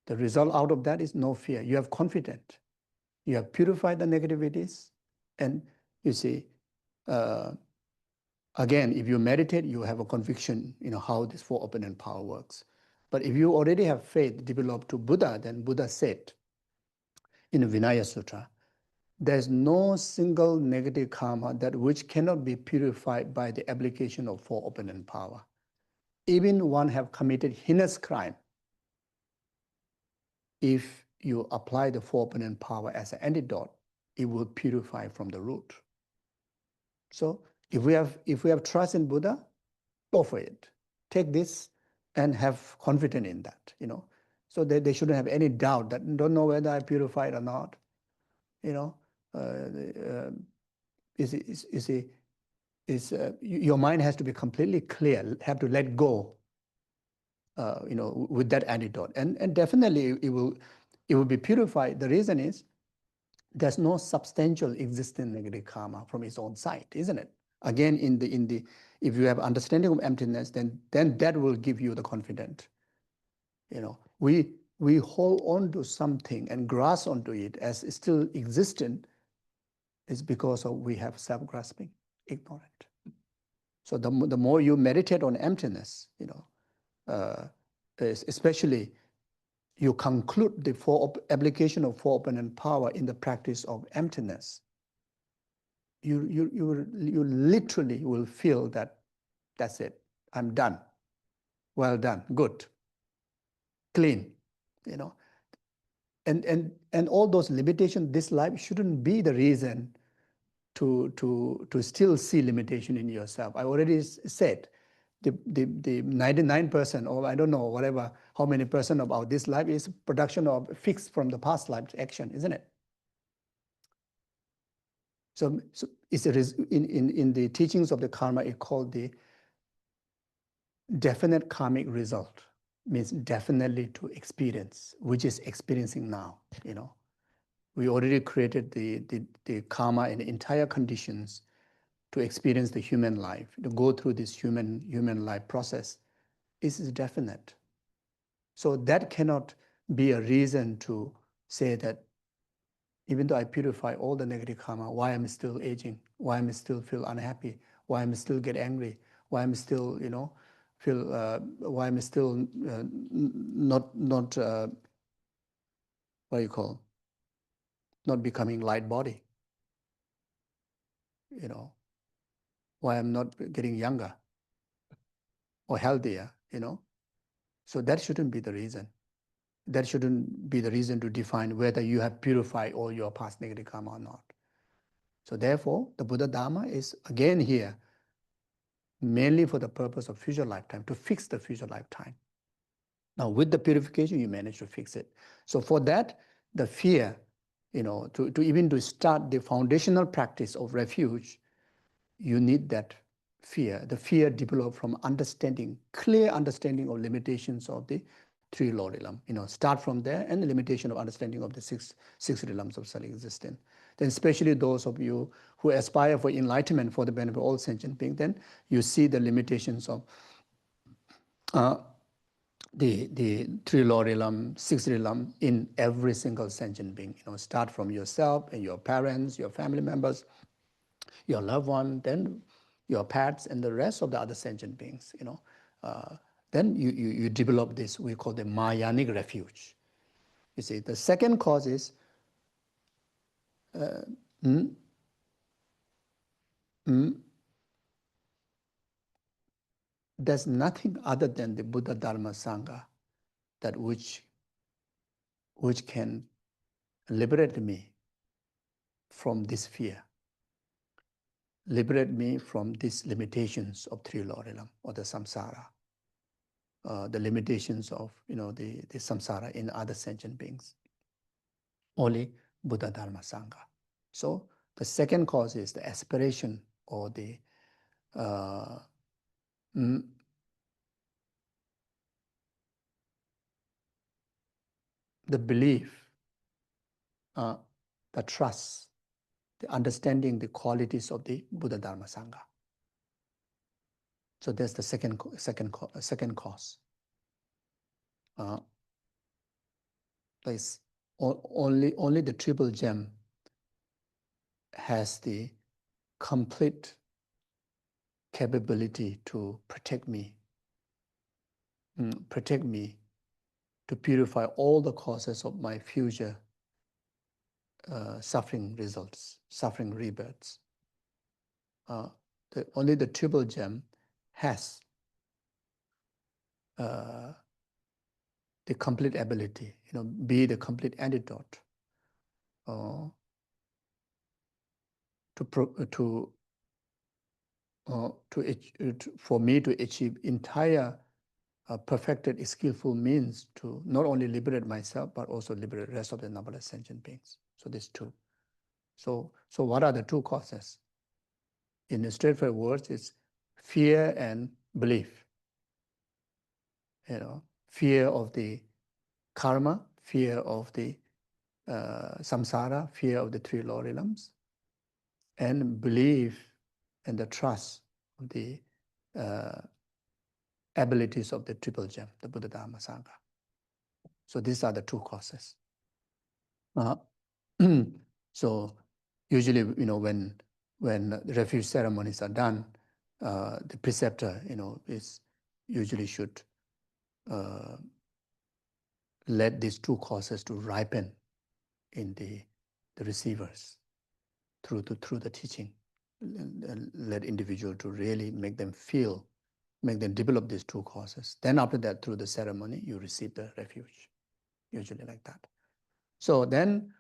The result out of that is no fear. You have confidence. You have purified the negativities, and you see, again, if you meditate, you have a conviction, you know, how this four opponent power works. But if you already have faith developed to Buddha, then Buddha said in the Vinaya Sutra, there's no single negative karma that which cannot be purified by the application of four opponent power. Even one have committed heinous crime, if you apply the four opponent power as an antidote, it will purify from the root. So if we have trust in Buddha, go for it. Take this and have confidence in that, you know. So they shouldn't have any doubt that don't know whether I purified or not. You know, your mind has to be completely clear, have to let go, with that antidote. And definitely it will be purified. The reason is there's no substantial existing negative karma from its own side, isn't it? Again, if you have understanding of emptiness, then that will give you the confidence. We hold on to something and grasp onto it as still existent is because of we have self-grasping, ignorant. So the more you meditate on emptiness, especially you conclude the application of four opponent power in the practice of emptiness, you literally will feel that that's it. I'm done. Well done. Good. Clean. And all those limitations, this life shouldn't be the reason to still see limitation in yourself. I already said the 99%, or I don't know, whatever, how many percent of this life is production of fixed from the past life action, isn't it? So it's in the teachings of the karma, it called the definite karmic result, means definitely to experience, which is experiencing now. We already created the karma and the entire conditions to experience the human life, to go through this human life process. Is definite. So that cannot be a reason to say that even though I purify all the negative karma, why I'm still aging, why I'm still feel unhappy, why I'm still get angry, why I'm still, why I'm still not what do you call, not becoming light body, why I'm not getting younger or healthier, So that shouldn't be the reason. That shouldn't be the reason to define whether you have purified all your past negative karma or not. So therefore, the Buddha Dharma is again here mainly for the purpose of future lifetime, to fix the future lifetime. Now, with the purification, you manage to fix it. So for that, the fear, to start the foundational practice of refuge, you need that fear. The fear developed from clear understanding of limitations of the three Lord realm. Start from there, and the limitation of understanding of the six realms of self-existence. Then especially those of you who aspire for enlightenment for the benefit of all sentient beings, then you see the limitations of the three Lord realm, six realm in every single sentient being. Start from yourself and your parents, your family members, your loved one, then your pets, and the rest of the other sentient beings. Then you develop this, we call the Mayanic refuge. You see, the second cause is there's nothing other than the Buddha Dharma Sangha that which can liberate me from this fear, liberate me from these limitations of three Lord realm or the samsara, the limitations of the samsara in other sentient beings. Only Buddha Dharma Sangha. So the second cause is the aspiration or the belief, the trust, the understanding the qualities of the Buddha Dharma Sangha. So that's the second cause. Only the triple gem has the complete capability to protect me, to purify all the causes of my future suffering results, suffering rebirths. Only the triple gem has the complete ability, be the complete antidote for me to achieve entire perfected, skillful means to not only liberate myself, but also liberate the rest of the numberless sentient beings. So these two. So what are the two causes? In the straightforward words, it's fear and belief. Fear of the karma, fear of the samsara, fear of the three law realms, and belief and the trust of the abilities of the triple gem, the Buddha, Dharma, Sangha. So these are the two causes. So usually, when refuge ceremonies are done, the preceptor, is usually should let these two causes to ripen in the receivers through the teaching. Let individual to really make them develop these two causes. Then after that, through the ceremony, you receive the refuge, usually like that. So then,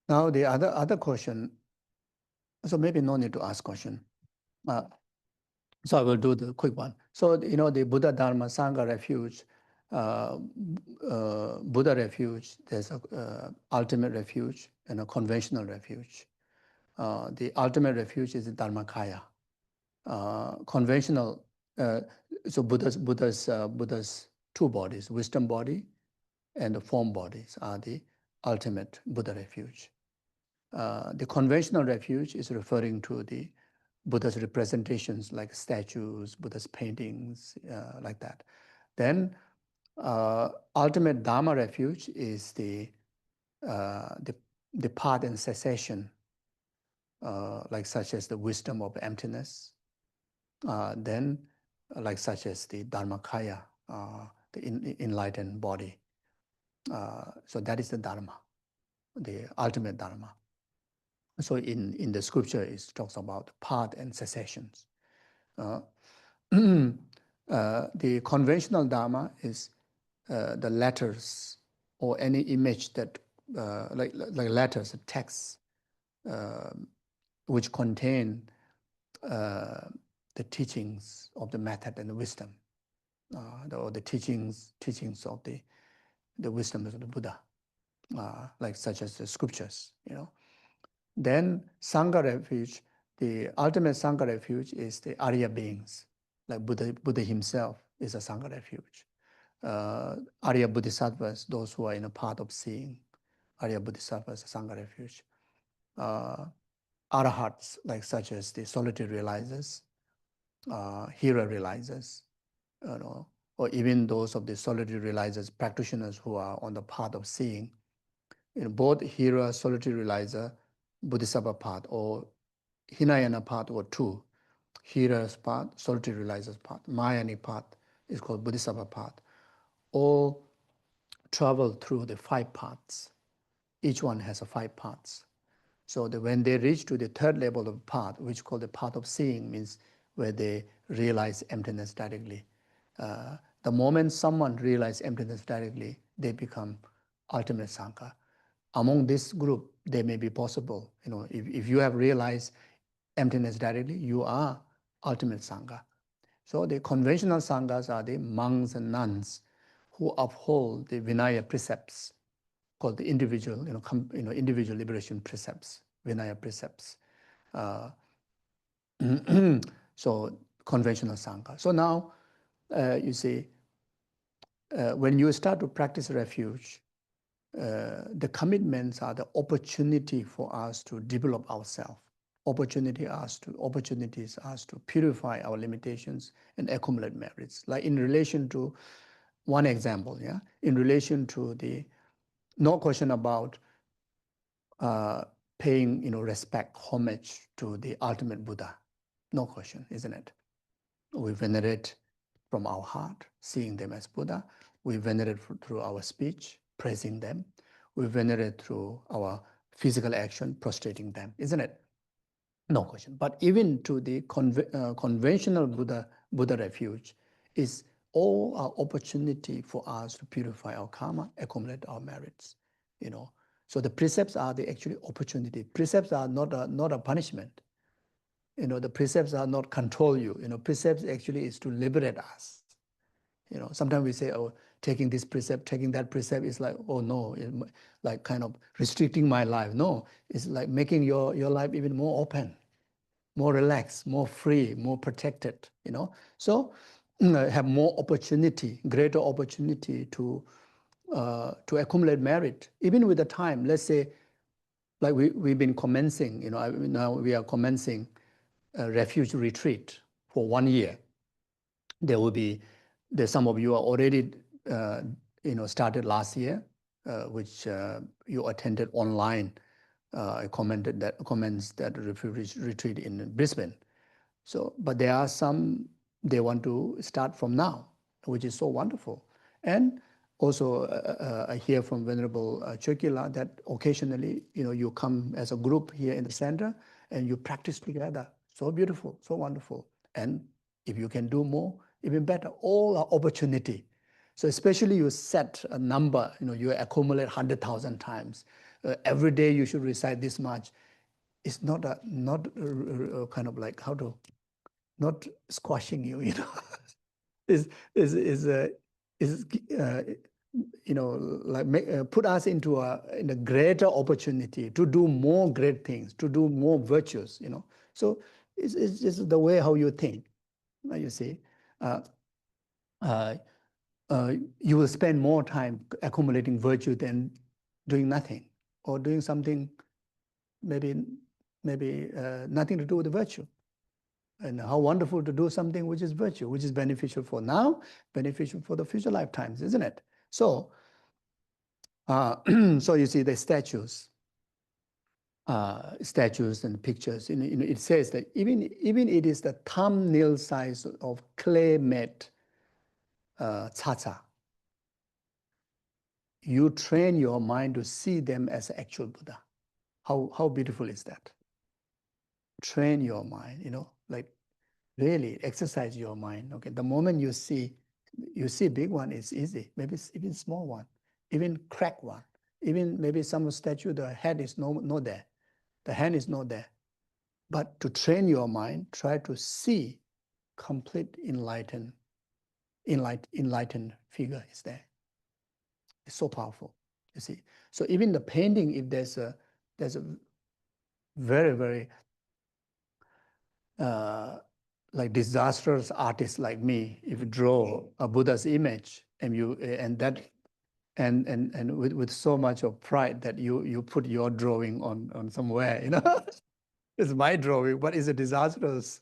now the other question, so maybe no need to ask question. So I will do the quick one. So, the Buddha, Dharma, Sangha refuge, Buddha refuge, there's a ultimate refuge and a conventional refuge. The ultimate refuge is the Dharmakaya. Conventional, so Buddha's two bodies, wisdom body and the form bodies are the ultimate Buddha refuge. The conventional refuge is referring to the Buddha's representations like statues, Buddha's paintings, like that. Then ultimate Dharma refuge is the path and cessation, like such as the wisdom of emptiness. Then like such as the Dharmakaya, the enlightened body. So that is the Dharma, the ultimate Dharma. So in the scripture, it talks about path and cessations. The conventional Dharma is the letters or any image that, like letters, texts, which contain the teachings of the method and the wisdom, or the teachings of the wisdom of the Buddha, like such as the scriptures, Then Sangha refuge, the ultimate Sangha refuge is the Arya beings, like Buddha himself is a Sangha refuge. Arya Bodhisattvas, those who are in a path of seeing, Arya Bodhisattvas, Sangha refuge. Arahats, like such as the solitary realizers, hero realizers, or even those of the solitary realizers, practitioners who are on the path of seeing, both hero, solitary realizer, Bodhisattva path, or Hinayana path, or two, Hira's path, solitary realizer's path, Mayani path is called Bodhisattva path, all travel through the 5 paths. Each one has 5 paths. So when they reach to the third level of path, which is called the path of seeing, means where they realize emptiness directly. The moment someone realizes emptiness directly, they become ultimate Sangha. Among this group, they may be possible. If you have realized emptiness directly, you are ultimate Sangha. So the conventional Sanghas are the monks and nuns who uphold the Vinaya precepts, called the individual, individual liberation precepts, Vinaya precepts. So conventional Sangha. So now, you see, when you start to practice refuge, the commitments are the opportunity for us to develop ourselves. Opportunities us to purify our limitations and accumulate merits. Like in relation to one example, in relation to the no question about paying, respect, homage to the ultimate Buddha. No question, isn't it? We venerate from our heart, seeing them as Buddha. We venerate through our speech, praising them. We venerate through our physical action, prostrating them, isn't it? No question. But even to the conventional Buddha refuge is all our opportunity for us to purify our karma, accumulate our merits. So the precepts are the actually opportunity. Precepts are not a punishment. The precepts are not control you. Precepts actually is to liberate us. You know, sometimes we say, oh, taking this precept, taking that precept is like, oh no, like kind of restricting my life. No, it's like making your life even more open, more relaxed, more free, more protected, you know. So have more opportunity, greater opportunity to accumulate merit, even with the time. Let's say, like we've been commencing, you know, now we are commencing a refuge retreat for 1 year. There will be, some of you are already, you know, started last year, which you attended online. I commenced that refuge retreat in Brisbane. So, but there are some, they want to start from now, which is so wonderful. And also, I hear from Venerable Chökyi that occasionally, you know, you come as a group here in the center and you practice together. So beautiful, so wonderful. And if you can do more, even better. All are opportunity. So especially you set a number, you know, you accumulate 100,000 times. Every day you should recite this much. It's not kind of like how to, not squashing you, you know, is you know, like put us into in a greater opportunity to do more great things, to do more virtues, you know. So it's just the way how you think, you see. Uh, uh, you will spend more time accumulating virtue than doing nothing or doing something maybe nothing to do with the virtue. And how wonderful to do something which is virtue, which is beneficial for now, beneficial for the future lifetimes, isn't it? So, so you see the statues and pictures. It says that even it is the thumbnail size of clay-made tsa-tsa. You train your mind to see them as actual Buddha. How beautiful is that? Train your mind, you know, like really exercise your mind. Okay, the moment you see big one, it's easy. Maybe even small one, even crack one, even maybe some statue, the head is not there, the hand is not there. But to train your mind, try to see complete enlightened figure is there. It's so powerful, you see. So even the painting, if there's a very, very like disastrous artist like me, if you draw a Buddha's image and with so much of pride that you put your drawing on somewhere, you know, it's my drawing, but it's a disastrous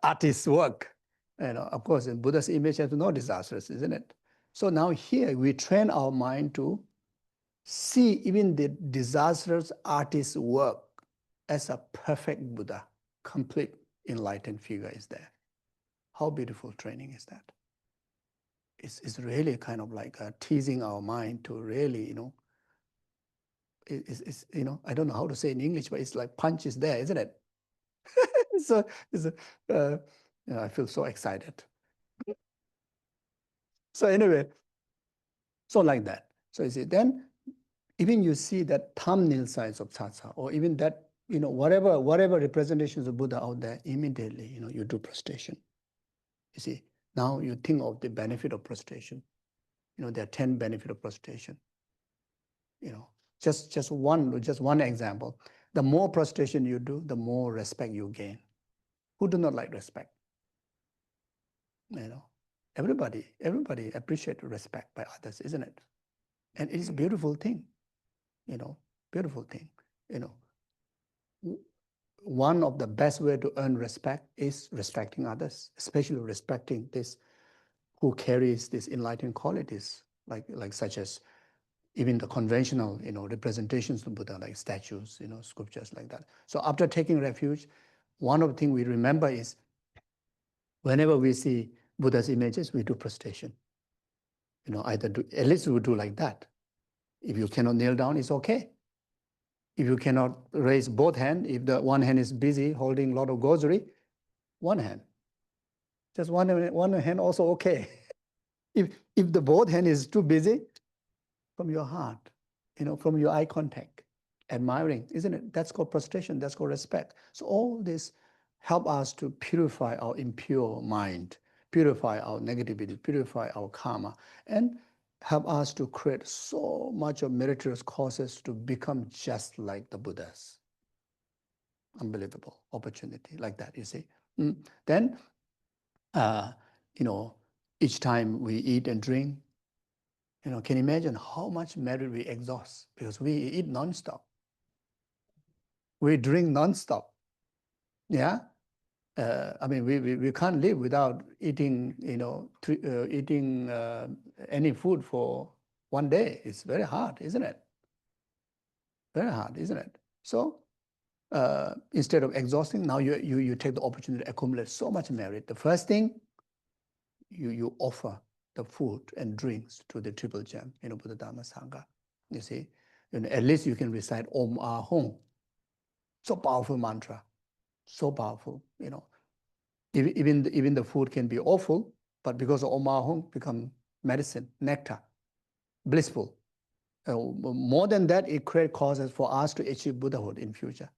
artist's work. You know, of course, in Buddha's image has no disastrous, isn't it? So now here we train our mind to see even the disastrous artist's work as a perfect Buddha, complete enlightened figure is there. How beautiful training is that? It's really kind of like teasing our mind to really, you know, it's you know, I don't know how to say in English, but it's like punch is there, isn't it? So I feel so excited. So anyway, so like that. So you see, then even you see that thumbnail size of tsa-tsa, or even that, you know, whatever representations of Buddha out there, immediately, you know, you do prostration. You see, now you think of the benefit of prostration. You know, there are 10 benefits of prostration. You know, just one example. The more prostration you do, the more respect you gain. Who do not like respect? You know, everybody appreciates respect by others, isn't it? And it is a beautiful thing, you know, beautiful thing. You know, one of the best way to earn respect is respecting others, especially respecting this who carries these enlightened qualities, like such as even the conventional, you know, representations of Buddha, like statues, you know, sculptures like that. So after taking refuge, one of the things we remember is whenever we see Buddha's images, we do prostration. You know, at least we do like that. If you cannot kneel down, it's okay. If you cannot raise both hands, if the one hand is busy holding a lot of gozuri, one hand. Just one hand also okay. If the both hand is too busy, from your heart, you know, from your eye contact, admiring, isn't it? That's called prostration, that's called respect. So all this help us to purify our impure mind, purify our negativity, purify our karma, and help us to create so much of meritorious causes to become just like the Buddhas. Unbelievable opportunity like that, you see. Then, each time we eat and drink, can you imagine how much merit we exhaust because we eat nonstop. We drink nonstop. Yeah. We can't live without eating, eating any food for one day. It's very hard, isn't it? Very hard, isn't it? So instead of exhausting, now you take the opportunity to accumulate so much merit. The first thing, you offer the food and drinks to the Triple Gem, Buddha Dhamma Sangha. You see, at least you can recite Om Ah Hum. So powerful mantra, so powerful. Even the food can be awful, but because of Om Ah Hum, become medicine, nectar, blissful. More than that, it creates causes for us to achieve Buddhahood in future.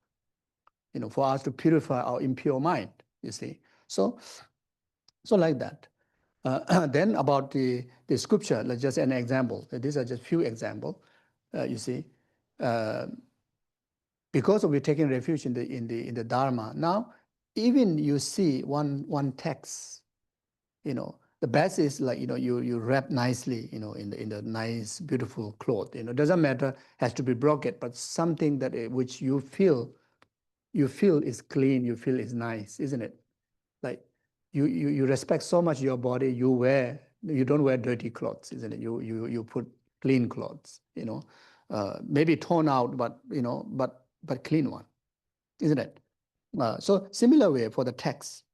For us to purify our impure mind. You see, so like that. Then about the scripture, let's just an example. These are just few examples. You see, because we're taking refuge in the Dharma. Now, even you see one text, the best is like you wrap nicely, in the nice beautiful cloth. Doesn't matter, has to be brocade, but something that which you feel is clean, you feel is nice, isn't it? Like you respect so much your body, you don't wear dirty clothes, isn't it? You put clean clothes, maybe torn out, but but clean one, isn't it? So similar way for the text.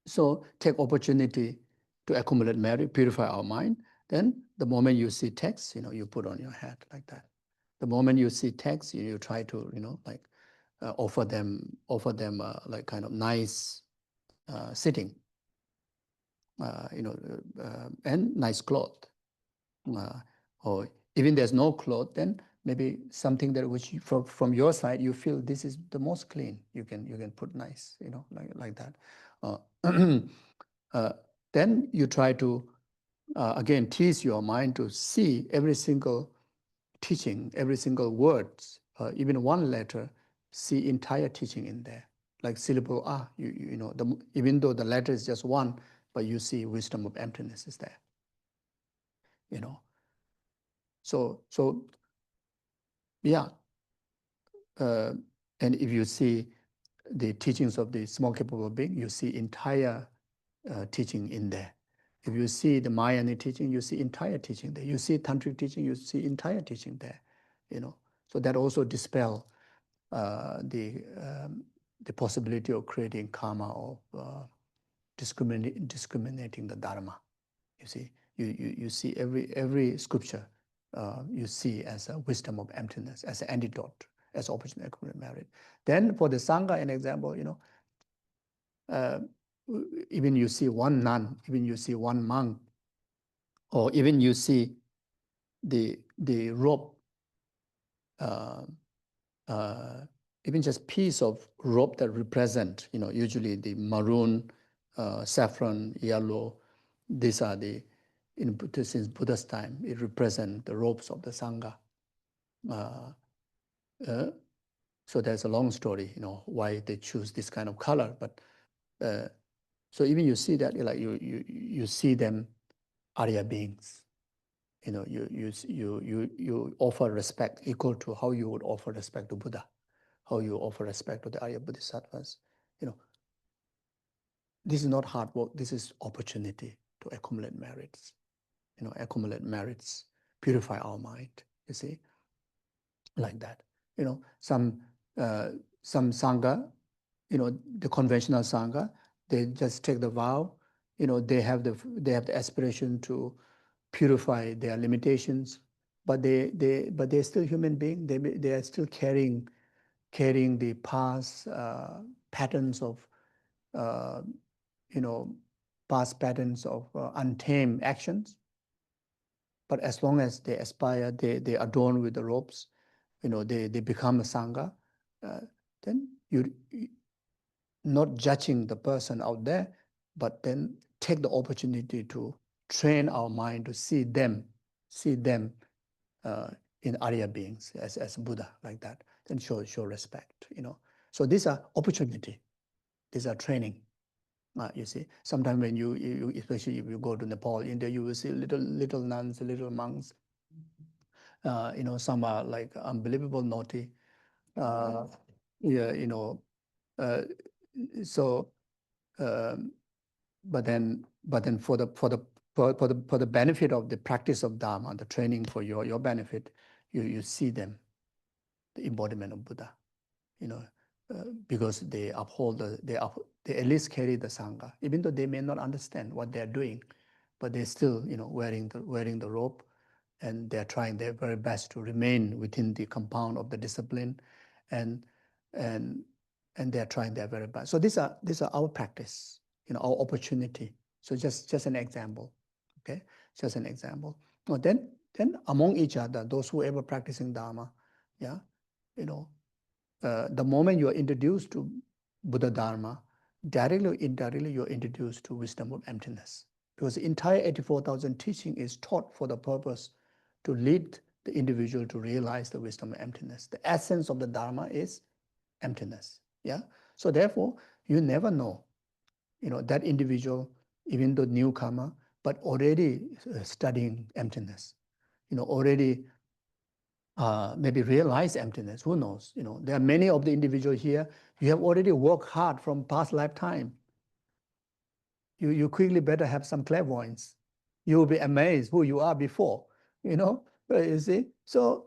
So take opportunity to accumulate merit, purify our mind. Then the moment you see text, you put on your head like that. The moment you see text, you try to like offer them like kind of nice sitting, and nice cloth. Or even there's no cloth, then maybe something that which from your side you feel this is the most clean. You can put nice, like that. Then you try to again tease your mind to see every single teaching, every single words, even one letter, see entire teaching in there. Like syllable even though the letter is just one, but you see wisdom of emptiness is there. So yeah. And if you see the teachings of the small capable being, you see entire teaching in there. If you see the Mahayana teaching, you see entire teaching there. You see tantric teaching, you see entire teaching there. So that also dispel the possibility of creating karma of discriminating the dharma. You see, you see every scripture you see as a wisdom of emptiness, as an antidote, as opportunity accumulate merit. Then for the sangha, an example, even you see one nun, even you see one monk, or even you see the rope, even just piece of rope that represent, usually the maroon, saffron, yellow. These are since Buddha's time, it represents the ropes of the sangha. So there's a long story, why they choose this kind of color. But so even you see that, like you see them Arya beings. You offer respect equal to how you would offer respect to Buddha, how you offer respect to the Arya Bodhisattvas. This is not hard work. This is opportunity to accumulate merits. Accumulate merits, purify our mind. You see, like that. Some sangha, the conventional sangha, they just take the vow. They have the aspiration to purify their limitations, but they're still human beings. They are still carrying the past patterns of past patterns of untamed actions. But as long as they aspire, they adorn with the robes, they become a sangha, then you not judging the person out there, but then take the opportunity to train our mind to see them in Arya beings as Buddha, like that, then show respect, So these are opportunity, these are training. You see, sometimes when you especially if you go to Nepal, India, you will see little nuns, little monks. Some are like unbelievable naughty. Yeah, uh, so. Um, but then for the benefit of the practice of Dharma, the training for your benefit, you see them, the embodiment of Buddha, because they uphold they at least carry the Sangha, even though they may not understand what they're doing, but they're still wearing the robe, and they're trying their very best to remain within the compound of the discipline, and and they're trying their very best. So these are our practice, our opportunity. So just an example, okay? Just an example. Well, then among each other, those who ever practicing Dharma, yeah, the moment you are introduced to Buddha Dharma, directly or indirectly, you're introduced to wisdom of emptiness. Because the entire 84,000 teaching is taught for the purpose to lead the individual to realize the wisdom of emptiness. The essence of the Dharma is emptiness. Yeah. So therefore, you never know, that individual, even though newcomer, but already studying emptiness, already maybe realize emptiness. Who knows? There are many of the individuals here. You have already worked hard from past lifetime. You quickly better have some clairvoyance. You will be amazed who you are before. You see. So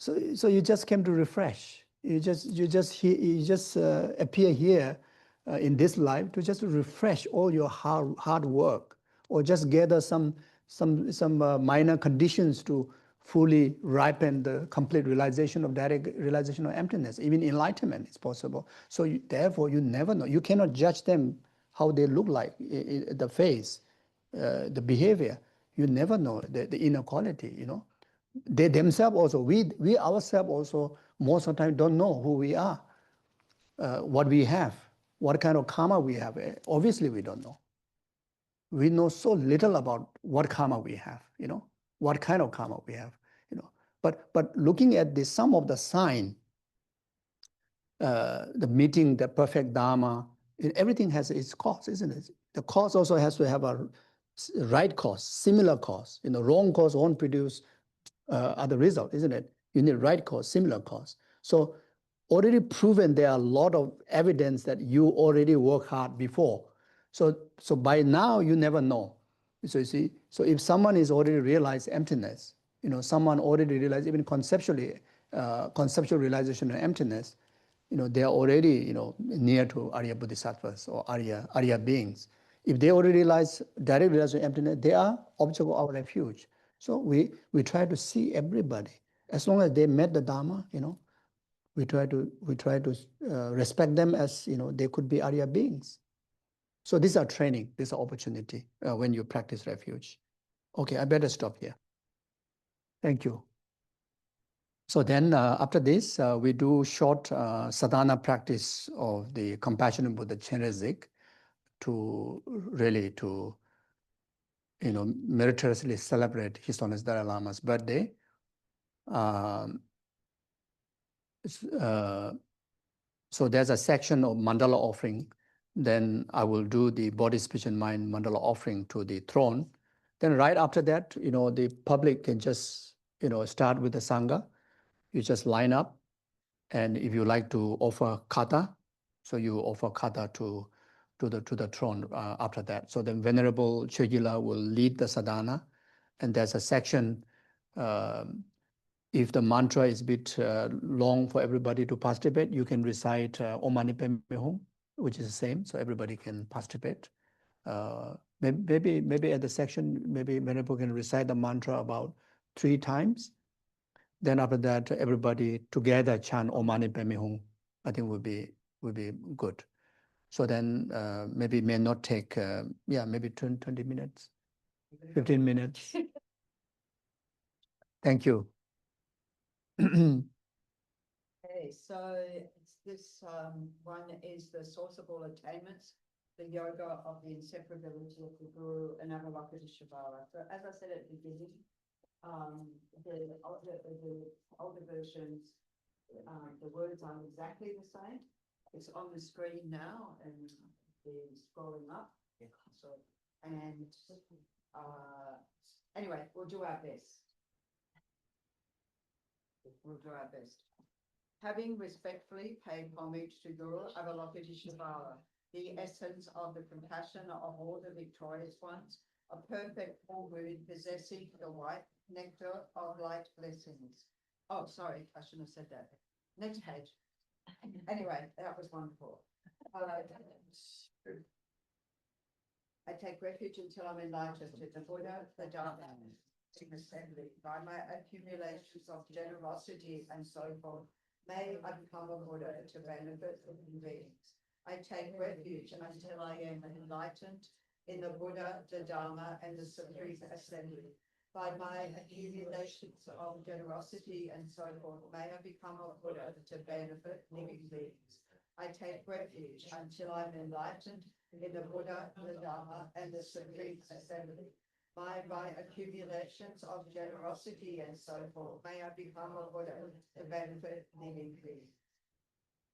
you just came to refresh. You just appear here in this life to just refresh all your hard work, or just gather some minor conditions to fully ripen the complete realization of direct realization of emptiness. Even enlightenment is possible. So therefore, you never know. You cannot judge them how they look like, the face, the behavior. You never know the inner quality. They themselves also, we ourselves also, most of the time don't know who we are, what we have, what kind of karma we have. Obviously, we don't know. We know so little about what karma we have, what kind of karma we have, But looking at the some of the sign, the meeting, the perfect Dharma, everything has its cause, isn't it? The cause also has to have a right cause, similar cause. Wrong cause won't produce other result, isn't it? You need right cause, similar cause. So already proven, there are a lot of evidence that you already work hard before. So by now you never know. So you see, so if someone is already realized emptiness, someone already realized even conceptually, conceptual realization of emptiness, they are already, near to Arya Bodhisattvas or Arya beings. If they already realize direct realization of emptiness, they are object of our refuge. So we try to see everybody. As long as they met the Dharma, we try to respect them as, they could be Arya beings. So these are training, these are opportunity when you practice refuge. Okay, I better stop here. Thank you. So then after this, we do short sadhana practice of the Compassionate Buddha Chenrezig to really meritoriously celebrate His Holiness Dalai Lama's birthday. So there's a section of mandala offering. Then I will do the body, speech, and mind mandala offering to the throne. Then right after that, the public can just, start with the Sangha. You just line up. And if you like to offer kata, so you offer kata to the throne after that. So then Venerable Chögyala will lead the sadhana. And there's a section, if the mantra is a bit long for everybody to participate, you can recite Om Mani Padme Hum, which is the same, so everybody can participate. Maybe at the section, maybe Venerable can recite the mantra about 3 times. Then after that, everybody together chant Om Mani Padme Hum. I think would be good. So then maybe it may not take, maybe 20 minutes, 15 minutes. Thank you. Okay, so this one is the source of all attainments. the yoga of the inseparability of the Guru and Avalokiteshvara. So as I said at the beginning, the older versions, the words aren't exactly the same. It's on the screen now and it's scrolling up. So, and anyway, we'll do our best. We'll do our best. Having respectfully paid homage to Guru Avalokiteshvara, the essence of the compassion of all the victorious ones, a perfect full moon possessing the white nectar of light blessings. Oh, sorry, I shouldn't have said that. Nectar. Anyway, that was wonderful. I take refuge until I'm enlightened to the Buddha, the Dharma, assembly by my accumulations of generosity and so forth. May I become a Buddha to benefit living beings. I take refuge until I am enlightened in the Buddha, the Dharma, and the Supreme Assembly. By my accumulations of generosity and so forth, may I become a Buddha to benefit living beings. I take refuge until I'm enlightened in the Buddha, the Dharma, and the Supreme Assembly. By my accumulations of generosity and so forth, may I become a Buddha to benefit living beings.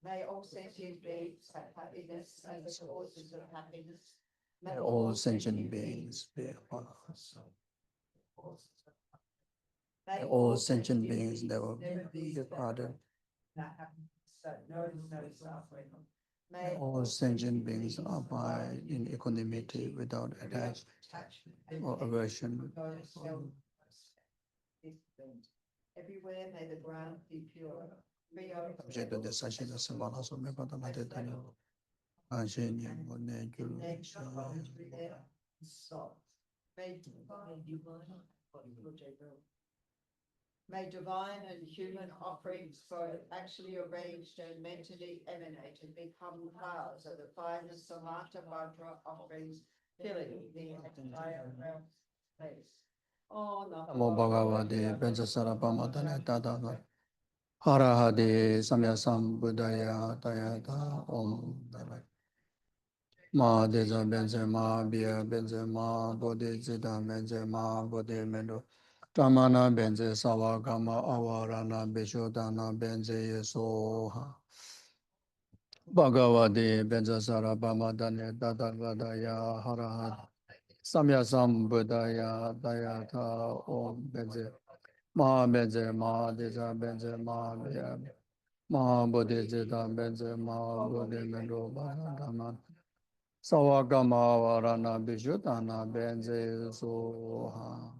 May all sentient beings have happiness and the causes of happiness. May all sentient beings be honest. May all sentient beings never be pardoned. May all sentient beings abide in equanimity without attachment or aversion. Everywhere may the ground be pure. Subject to the session of Samana Sumepata Matetanya. May divine and human offerings, both actually arranged and mentally emanated, become clouds of the finest Samatha Vajra offerings, filling the entire place. Oh, Namo Bhagavate Panchasarabhamadane Tadava Harahade Samyasam Buddhaya Tayata Om Ma Deza Benzema Bia Benzema Bodhi Zita Benzema Bodhi Mendo Tamana Benze Sawagama Avarana Beshodana Benze Yesoha Bhagavate Panchasarabhamadane Tadavadaya Harahade Samyasam Buddhaya Tayata Om Benze Ma Benze Ma Deza Benzema Bia Ma Bodhi Zita Benzema Bodhi Mendo Bhagavate Sawagama Varana Bishutana Benze Soha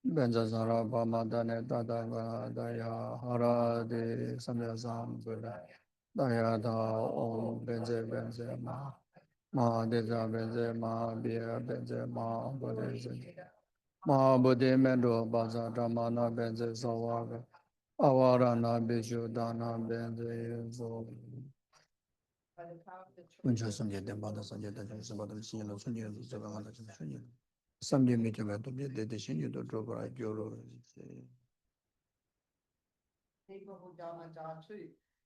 Benza Sarabhamadane Tadava Daya Harade Samyasam Buddha Dayata Om Benze Benze Ma Deza Benze Ma Bia Benze Ma Bodhi Ma Bodhi Mendo Baza Dhamana Benze Sawaga Avarana Bishutana Benze Soha Uncha samje dembada sanje dajang sabadam sinyalo sunye zabangada jang sunye. Samje mityaga tobye dede shinye do drobara gyoro.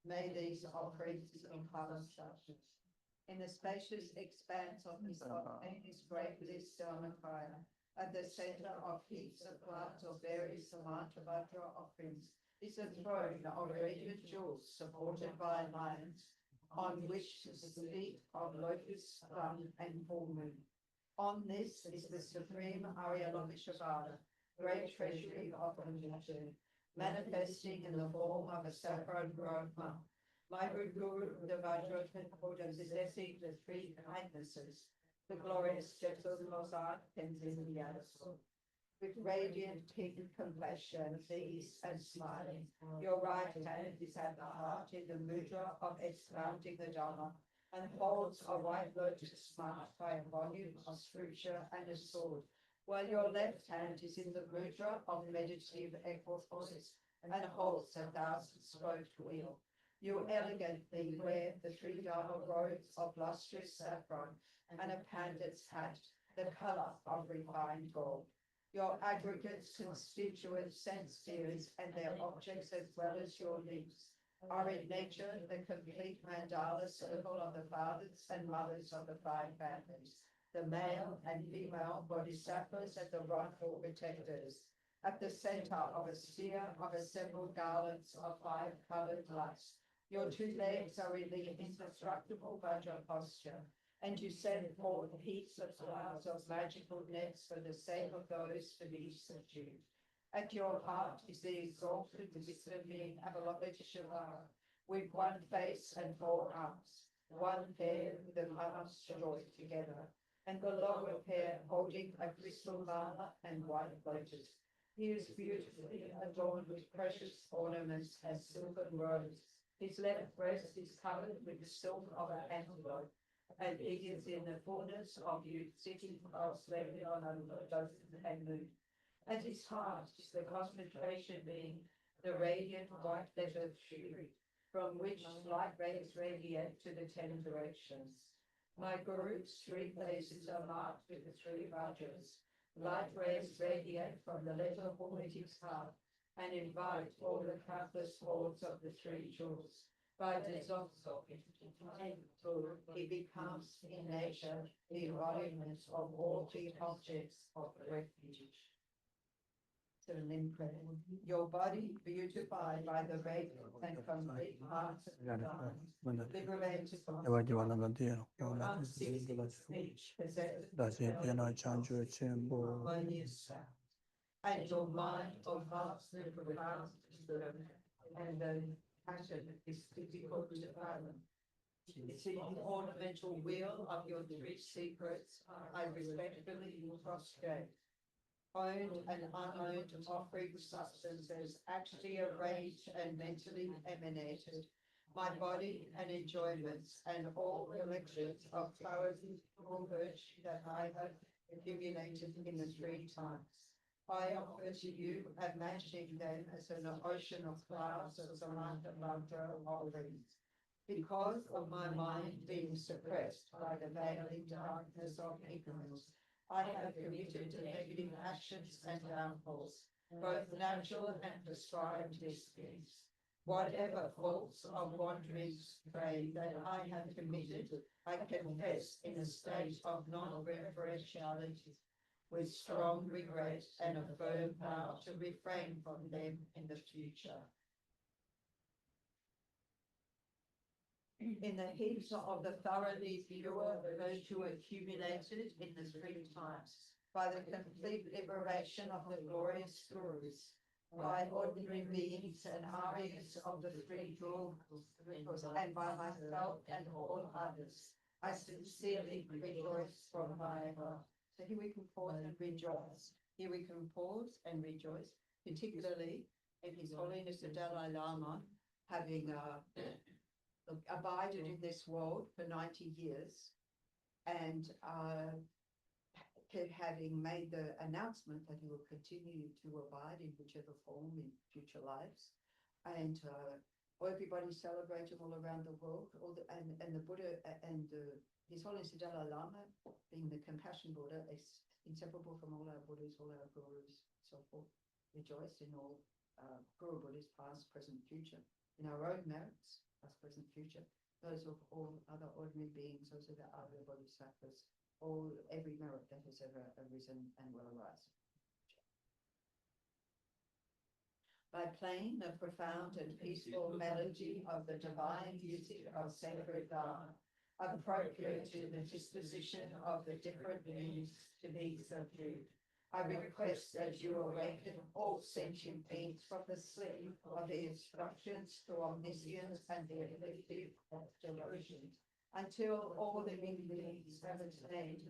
May these offerings encompass such. In the spacious expanse of this great bliss Dharmakaya, at the center of heaps of plants of various Samatavajra offerings, is a throne of radiant jewels supported by lions, on which is the feet of lotus, sun, and full moon. On this is the supreme Aryalokiteshvara, great treasury of compassion, manifesting in the form of a saffron Brahma. My good Guru, the Vajrayana Buddha, possessing the three kindnesses, the glorious Geshe Tenzin Zopa, with radiant pink complexion, peace and smiling. Your right hand is at the heart in the mudra of expounding the Dharma, and holds a white lotus marked by a volume of scripture and a sword, while your left hand is in the mudra of meditative equipoise and holds a 1,000-spoked wheel. You elegantly wear the three Dharma robes of lustrous saffron and a pandit's hat, the color of refined gold. Your aggregates, constituent sense spheres and their objects, as well as your limbs, are in nature the complete mandala circle of the fathers and mothers of the five families, the male and female bodhisattvas and the rightful protectors. At the center of a sphere of assembled garlands of five colored lights, your two legs are in the indestructible Vajra posture, and you send forth heaps of clouds of magical nets for the sake of those beneath subdued. At your heart is the exalted wisdom being Avalokiteshvara, with one face and four arms, one pair with the palms joined together, and the lower pair holding a crystal mala and white lotus. He is beautifully adorned with precious ornaments and silken robes. His left breast is covered with the silk of an antelope, and he is in the fullness of youth, sitting cross-legged on a lotus and moon. At his heart is the concentration being the radiant white letter tree, from which light rays radiate to the 10 directions. My Guru's 3 places are marked with the 3 Vajras. Light rays radiate from the letter at his heart and invite all the countless hordes of the 3 jewels. By dissolving he becomes in nature the embodiment of all the objects of refuge. To an incredible. Your body beautified by the radiant and complete hearts of the mind, liberated from your unceasing speech, possesses harmonious sound, and your mind of vast and profound wisdom, and the passion is difficult to fathom. It's in the ornamental wheel of your 3 secrets I respectfully prostrate. Owned and unowned offering substances actually arranged and mentally emanated, my body and enjoyments and all collections of powerful virtue that I have accumulated in the 3 times. I offer to you, imagining them as an ocean of clouds of Samantha Mantra offerings. Because of my mind being suppressed by the veiling darkness of ignorance, I have committed to negative actions and downfalls, both natural and prescribed misdeeds. Whatever faults of wanderings pray that I have committed, I confess in a state of non-referentiality, with strong regret and a firm vow to refrain from them in the future. In the heaps of the thoroughly pure virtue accumulated in the 3 times, by the complete liberation of the glorious Gurus, by ordinary beings and Aryas of the 3 jewels, and by myself and all others, I sincerely rejoice from my heart. So here we can pause and rejoice. Here we can pause and rejoice, particularly in His Holiness the Dalai Lama having abided in this world for 90 years and having made the announcement that he will continue to abide in whichever form in future lives. And everybody celebrating all around the world, and the Buddha and His Holiness the Dalai Lama, being the compassion Buddha, is inseparable from all our Buddhas, all our Gurus, so forth. Rejoice in all Guru Buddhas, past, present, future, in our own merits, past, present, future, those of all other ordinary beings, those of the other bodhisattvas, all every merit that has ever arisen and will arise. By playing the profound and peaceful melody of the divine music of sacred Dharma, appropriate to the disposition of the different beings to be subdued, I request that you awaken all sentient beings from the sleep of the instructions to omniscience and the ability of devotion, until all living beings have attained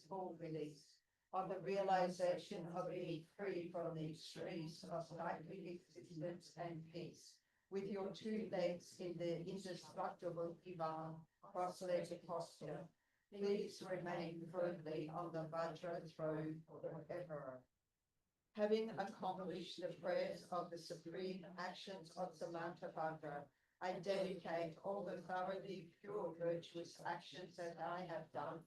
full release of the realization of being free from the extremes of psychic existence and peace, with your 2 legs in the indestructible divan cross-legged posture. Please remain firmly on the Vajra throne forever. Having accomplished the prayers of the supreme actions of Samantha Vajra, I dedicate all the thoroughly pure virtuous actions that I have done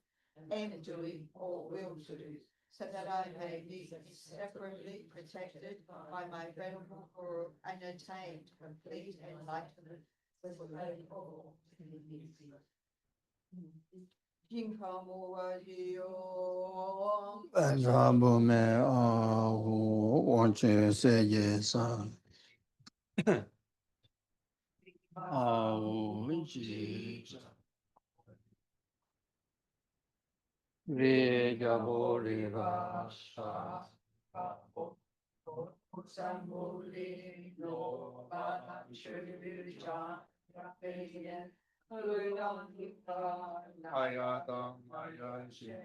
and doing or will to do, so that I may be separately protected by my venerable guru and attain complete enlightenment with all. And Rabume watching say yes. Re Gabori Rasha Samuli no Churcha Ayata Mayashi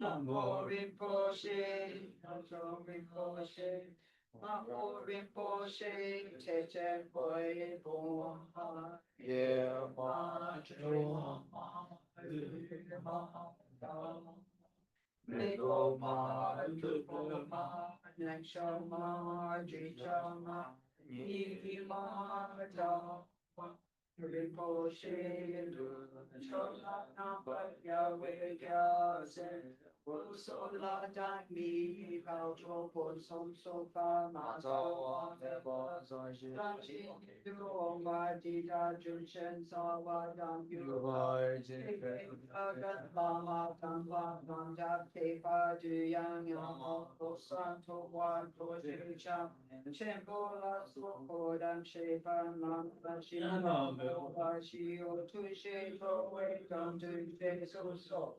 Namo Rinpoche, Namo Rinpoche, Namo Rinpoche, Techen Boy Bonha, Ye Ma Chua Ma, Lego Ma, Lupo Ma, Naksha Ma, Jicha Ma, Yi Ma, Da. Rinpoche, Chola Nampa Yahweh Yasen, Sola Dami, Palcho, Ponson, Sofa, Mazawa, Neva, Raji, Roma, Dita, Junchen, Sawa, Dam, Yuva, Agat, Lama, Tampa, Nanda, Tepa, Duyang, Yama, Santo, Wan, Toju, Cham, Chembola, Sokodam, Shepa, Mamba, Shima, Shi, O, Tushe, Towe, Dum, Dum, So, So.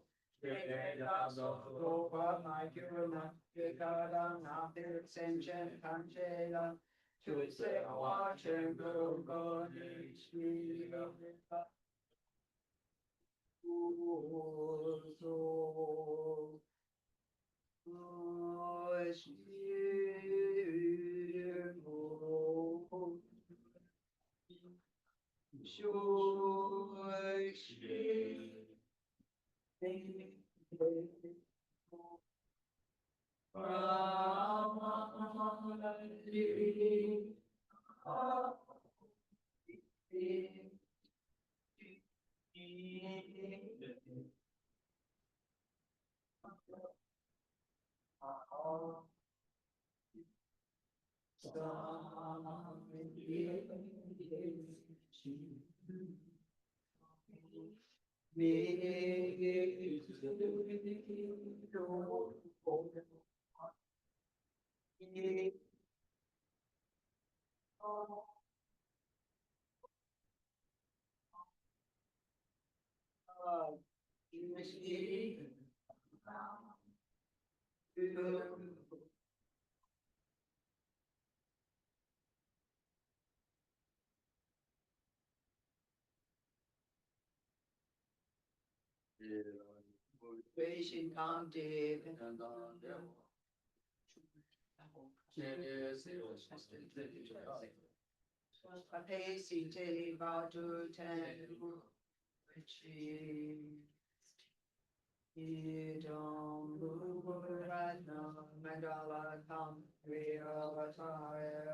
Apesi te batu ten chi idom buratna mandala kam viavataya.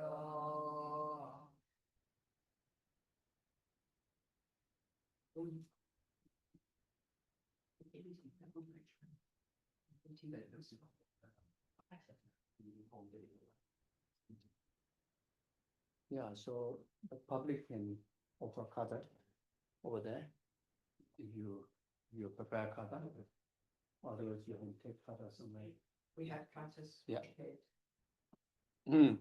Yeah, so the public can offer kata over there. If you prepare kata, otherwise you can take kata somewhere. We have katas. Yeah. prepared. Mm.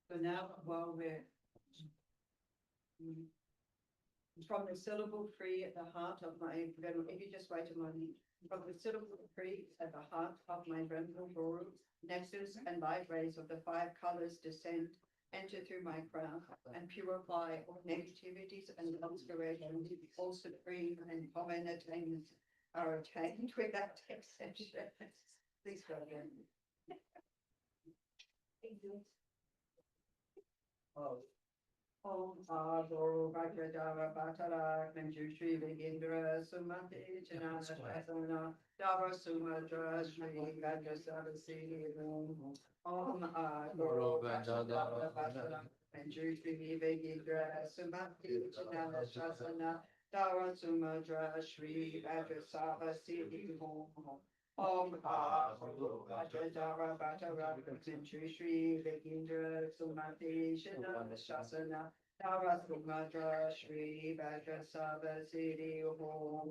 So now, while we're from the syllable free at the heart of my, if you just wait a moment, from the syllable free at the heart of my venerable guru, nexus and light rays of the five colors descend, enter through my crown, and purify all negativities and obscurations, all supreme and common attainments are attained without exception. Please go again. Oh. Om Ado Vajradhara Bhattara Kanju Shri Vigindra Sumati Chinana Shasana Dava Sumadra Shri Vajrasavasi Om Ado Vajradhara Bhattara Kanju Shri Vigindra Sumati Chinana Shasana Dava Sumadra Shri Vajrasavasi Om Ado Vajradhara Bhattara Kanju Shri Vigindra Sumati Chinana Shasana Narasimhadra Shri Vajrasava Siddhi Om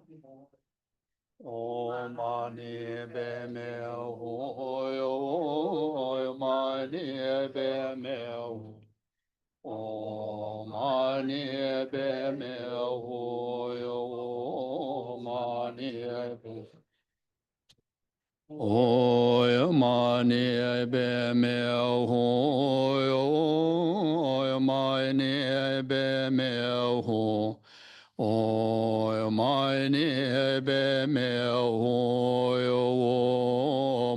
Om Mani Padme Hum Mani Padme Hum Om Mani Padme Hum Mani Padme Om Mani Padme Hum Mani Padme Hum Om Mani Padme Hum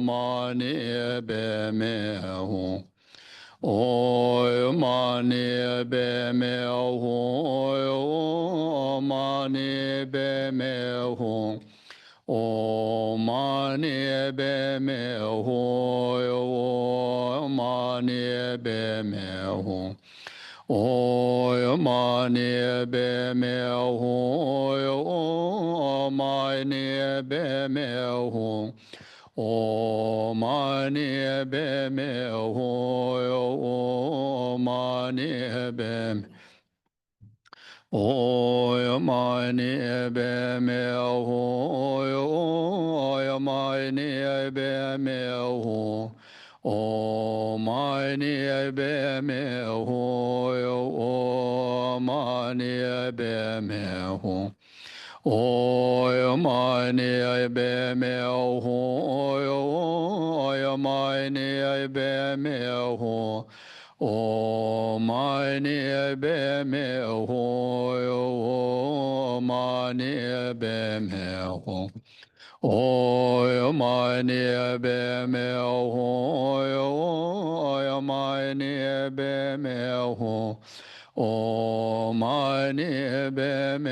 Mani Padme Hum Om Mani Padme Hum Mani Padme Hum Om Mani Padme Hum Mani Padme Hum Om Mani Padme Hum Mani Padme Hum Om Mani Padme Hum Mani Padme Om Mani Padme Hum Mani Padme Hum Om Mani Padme Hum Mani Padme Hum Om Mani Padme Hum Mani Padme Hum Om Mani Padme Hum Mani Padme Hum Om Mani Padme Hum Mani Padme Hum Om Mani Padme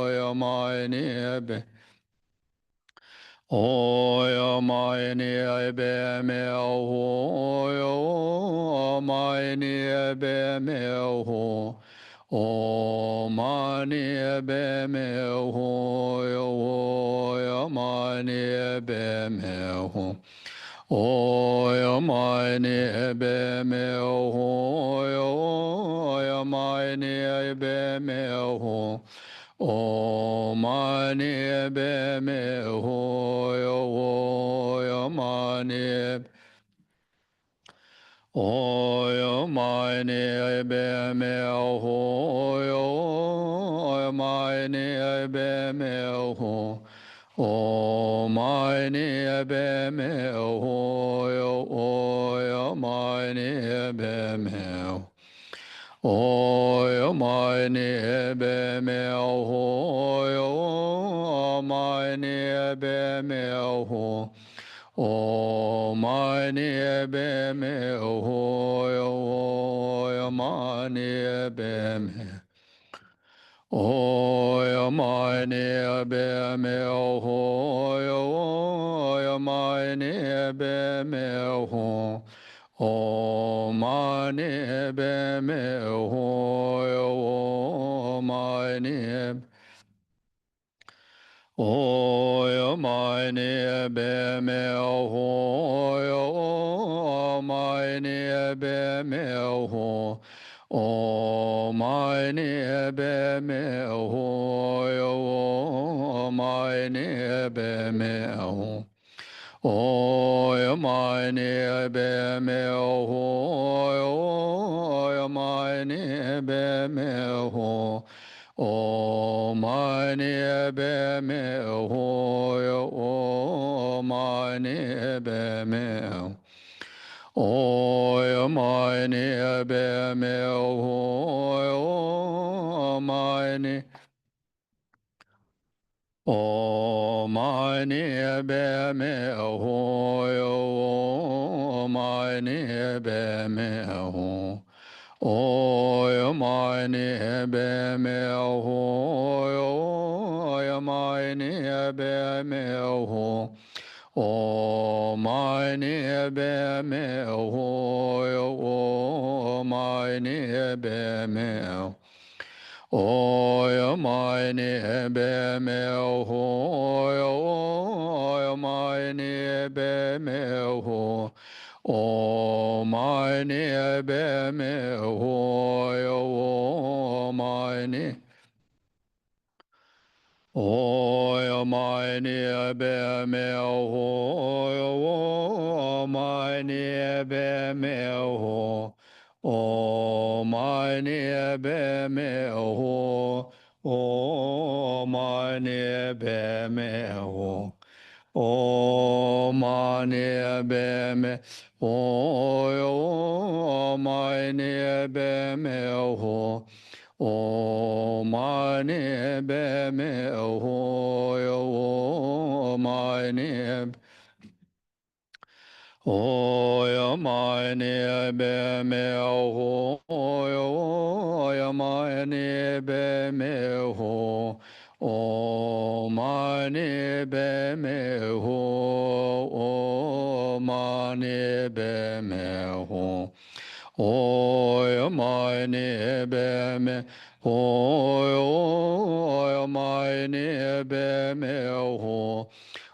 Hum Mani Padme Om Mani Padme Hum Mani Padme Hum Om Mani Padme Hum Mani Padme Hum Om Mani Padme Hum Mani Padme Hum Om Mani Padme Hum Mani Om Mani Padme Hum Mani Padme Hum Om Mani Padme Hum Mani Padme Hum Om Mani Padme Hum Mani Padme Hum Om Mani Padme Hum Mani Padme Om Mani Padme Hum Mani Padme Hum Om Mani Padme Hum Mani Om Mani Padme Hum Mani Padme Hum Om Mani Padme Hum Mani Padme Hum Om Mani Padme Hum Mani Padme Hum Om Mani Padme Hum Mani Padme Hum Om Mani Padme Hum Mani Om Mani Padme Hum Mani Padme Hum Oya mani ebe me ho, oya mani ebe me ho, o mani ebe me ho, o mani ebe me ho. Oya mani ebe me ho, oya mani ebe me ho. O mani ebe me ho, o mani. O mani ebe me ho, o mani ebe me ho. O mani ebe me ho, o mani ebe me ho. O mani ebe me, o mani ebe me ho. O mani ebe me ho, o mani ebe. O mani ebe me ho, o mani ebe me ho. O mani ebe me ho, o mani ebe me ho. O mani ebe me, o mani ebe me ho.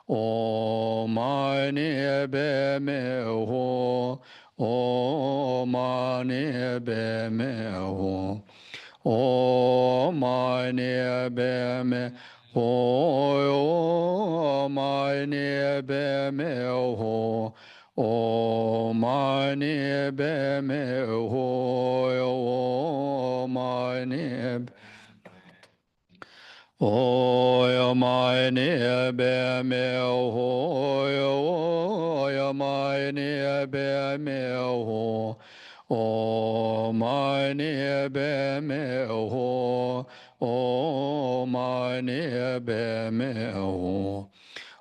O mani ebe me ho, o mani ebe me ho. O mani ebe me ho, o mani ebe me ho. O mani ebe me ho, o mani ebe. O mani ebe me ho, o mani ebe me ho. O mani ebe me ho, o mani ebe me ho.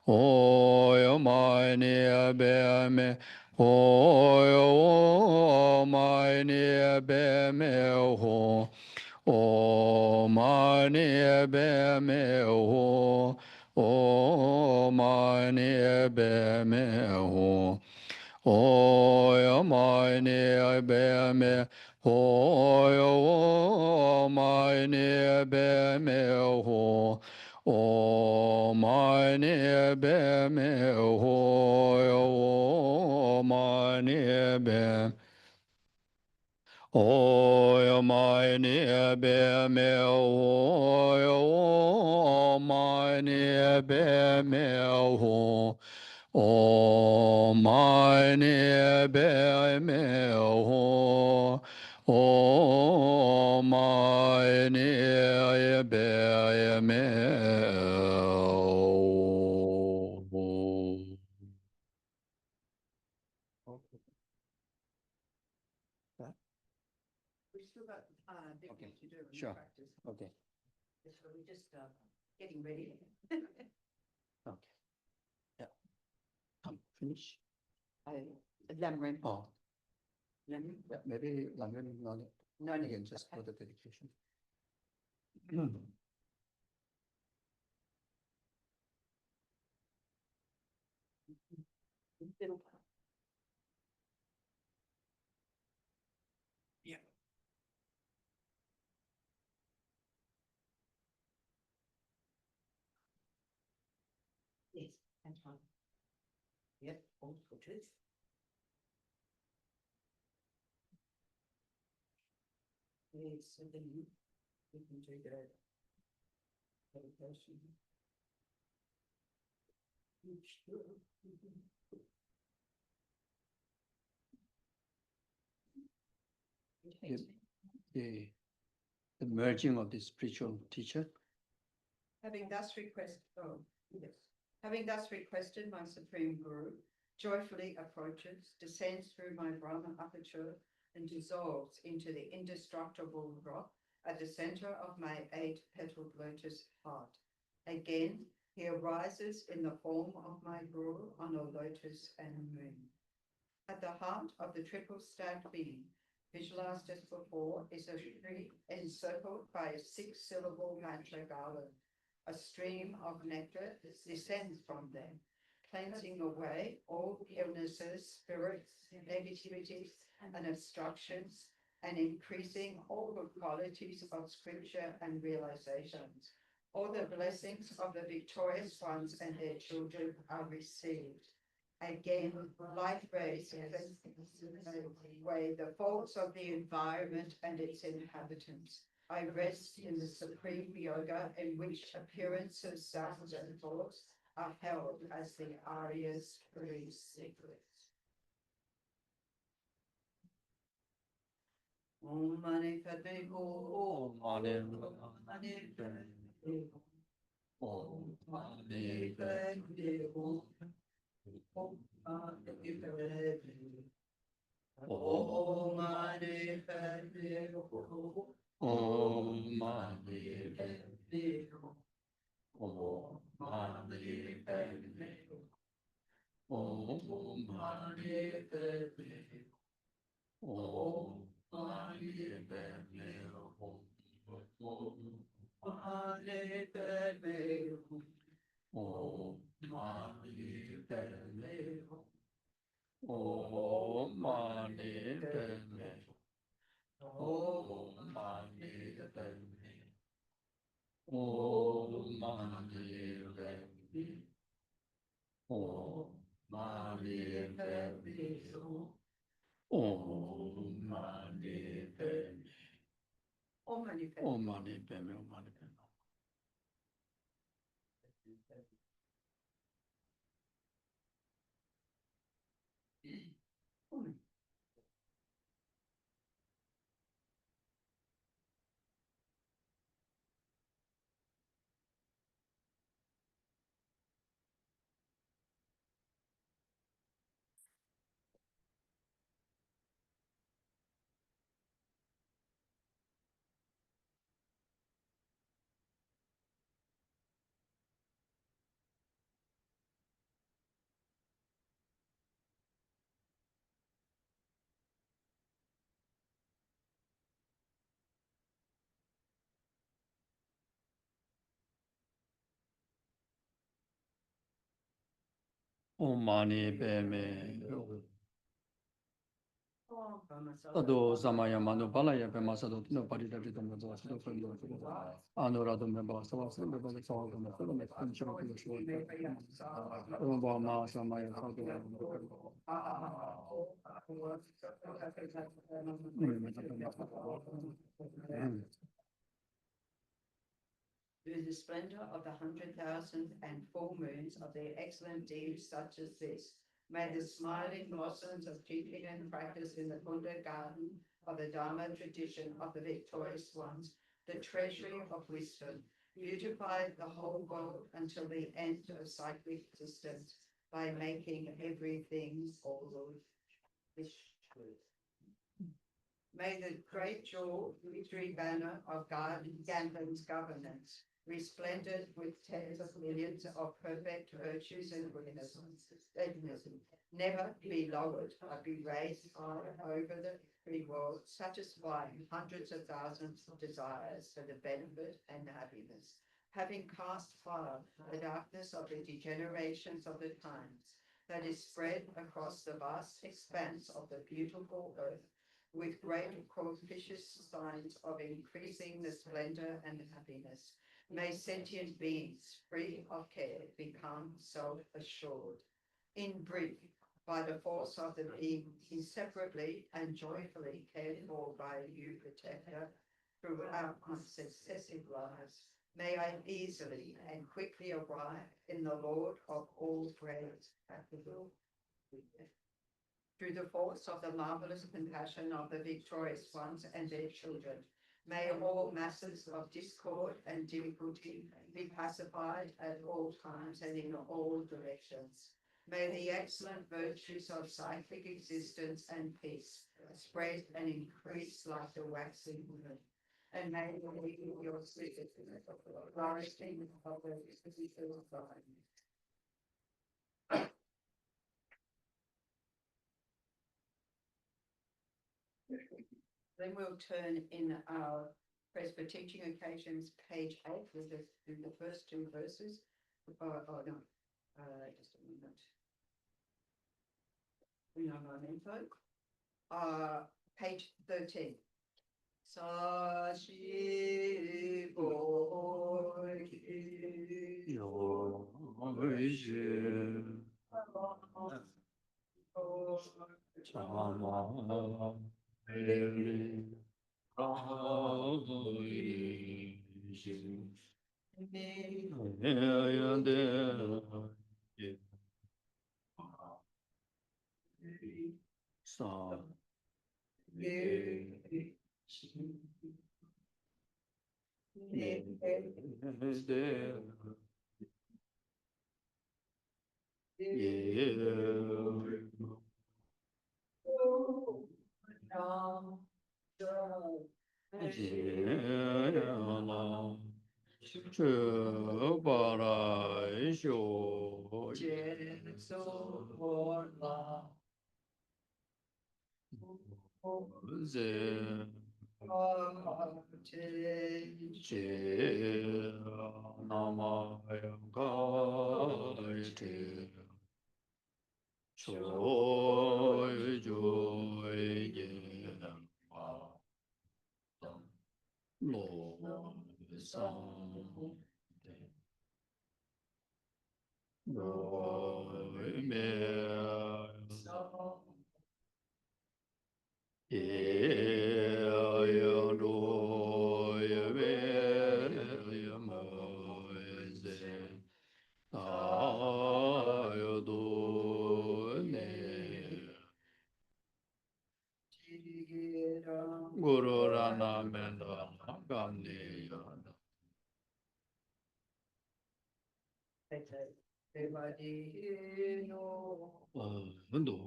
O mani ebe me ho, o mani ebe me ho. O mani ebe me ho, o mani ebe me ho. O mani ebe me ho, o mani ebe me ho. O mani ebe me ho, o mani ebe. O mani ebe me ho, o mani ebe me ho. O mani ebe me ho, o mani ebe me ho. We still got big Okay, work to do in sure. practice. Okay. So we're just getting ready. Okay. Yeah. Come, finish. Lemon. Oh, Lemon. yeah, maybe Langen, no, No, again, just for the dedication. Yeah. Yes, and one. Yep, all footers. Yes, so then you can do the meditation. The merging of the spiritual teacher. Having thus requested, my Supreme Guru joyfully approaches, descends through my Brahma aperture, and dissolves into the indestructible rock at the center of my 8-petaled lotus heart. Again, he arises in the form of my Guru on a lotus and moon. At the heart of the triple stack being, visualized as before, is a tree encircled by a 6-syllable mantra garland. A stream of nectar descends from them, cleansing away all illnesses, spirits, negativities, and obstructions, and increasing all the qualities of scripture and realizations. All the blessings of the victorious ones and their children are received. Again, light rays away the faults of the environment and its inhabitants. I rest in the supreme yoga in which appearances, sounds, and thoughts are held as the Arya's three secrets. Om Mani Padme Hum. Om Mani Mani Padme Hum. Om Mani Padme Hum. Om Mani Padme Hum. Om Mani Padme Hum. Om Mani Padme Hum. Om Mani Padme Hum. Om Mani Padme Hum. Om Mani Mani Padme Hum. Om Mani Padme Hum. Om Mani Padme Hum. Om Mani Padme Om Mani Mani Padme Padme Om Mani Padme Om Mani Padme Hum. Om Mani Padme Om Mani Padme Om Mani Padme Om Mani Padme Hum. Om Mani Padme Om Ado Samaya Manu Balaya Pemasado no Padita Vidam Sado Anorado Member Savas Member Saw on the film expansion Obama Samaya Through the splendor of the 100,000 and full moons of their excellent deeds such as this, may the smiling blossoms of teaching and practice in the Buddha garden of the Dharma tradition of the victorious ones, the treasury of wisdom, beautify the whole world until the end of cyclic existence by making everything all wish truth. May the great jewel victory banner of Gandhin's governance, resplendent with tens of millions of perfect virtues and goodness, never be lowered, but be raised high over the free world, satisfying hundreds of thousands of desires for the benefit and happiness. Having cast far the darkness of the degenerations of the times that is spread across the vast expanse of the beautiful earth, with great propitious signs of increasing the splendor and happiness. May sentient beings, free of care, become self-assured. In brief, by the force of the being inseparably and joyfully cared for by you, protector, throughout my successive lives, may I easily and quickly arrive in the Lord of all grace capital. Through the force of the marvelous compassion of the victorious ones and their children, may all masses of discord and difficulty be pacified at all times and in all directions. May the excellent virtues of cyclic existence and peace spread and increase like the waxing moon. And may your spirit flourishing of the physical body. Then we'll turn in our Press for Teaching Occasions, page 8, with the first two verses. Oh no, just a minute. Page 13. Sashi Guru Rana Menda Gamni Hindu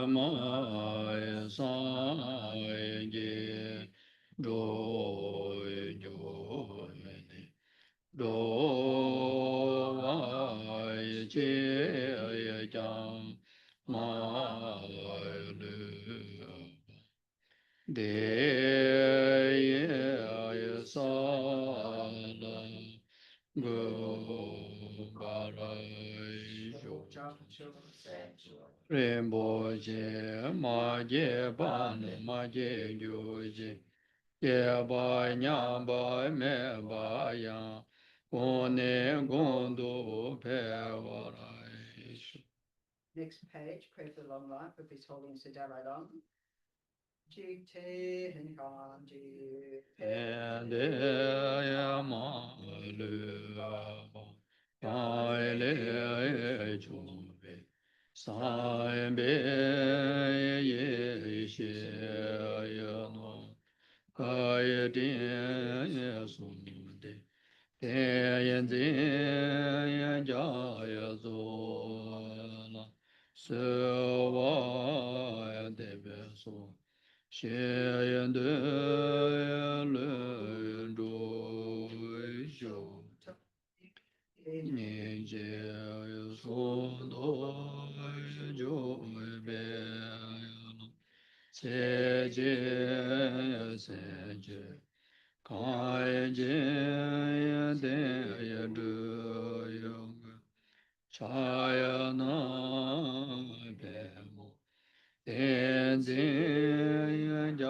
Maya Sai Ge Joy Joy Do Vai Che Yang Ma Lu De Ye Sa La Go Ba Rai Jo Rinpoche Ma Je Ban Ma Je Ju Je Ye Ba Nya Ba Me Ba Yang Gon Ne Gon Do Pe Wa Rai Shu. Next page, pray for the long life of His Holiness the Dalai Lama. Ji Te Hin Kan Ji And Ya Ma Lu Ai Le Chu Be Sai Be Ye She Ya No Kai Din Ya Sum De Te Yen Zin Ya Ja Ya Zo La Se Wa Ya De Be So 谢愿的轮转修，念戒所多就别了，切戒三戒，开戒得也这样个，查呀那别么。天津家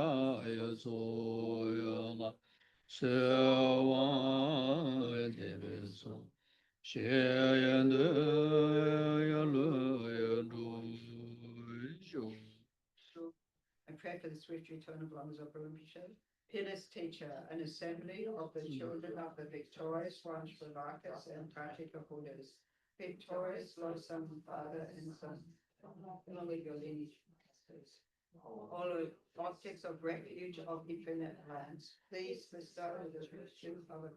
有所有了，奢望的别说，学员的呀乐呀追求。I pray for the swift return of Lama Zopa Rinpoche, peerless teacher, an assembly of the children of the victorious Swanshravakas and tantric Buddhists, victorious Lord Son, Father and Son, along with your lineage, masters. All objects of refuge of infinite lands, please bestow the virtue of a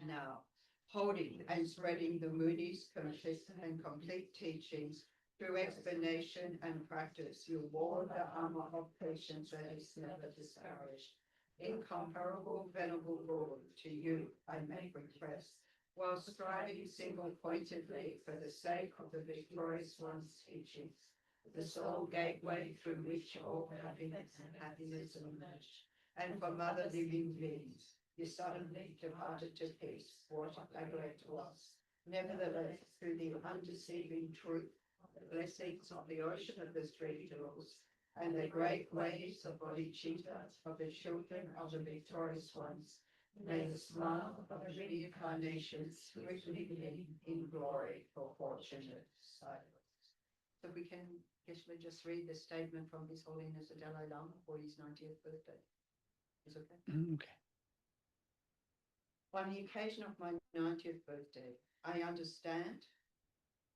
now, holding and spreading the Moody's complete teachings through explanation and practice, you wore the armor of patience that is never discouraged. Incomparable, venerable Lord, to you I make request while striving single-pointedly for the sake of the victorious one's teachings, the sole gateway through which all happiness emerge. And for mother living beings, you suddenly departed to peace. What a great loss. Nevertheless, through the undeceiving truth, the blessings of the ocean of the three jewels, and the great waves of bodhicitta, of the children of the victorious ones, may the smile of reincarnation swiftly gleam in glory for fortunate silence. So we can, Geshe, just read the statement from His Holiness the Dalai Lama for his 90th birthday. Is okay? Okay. On the occasion of my 90th birthday, I understand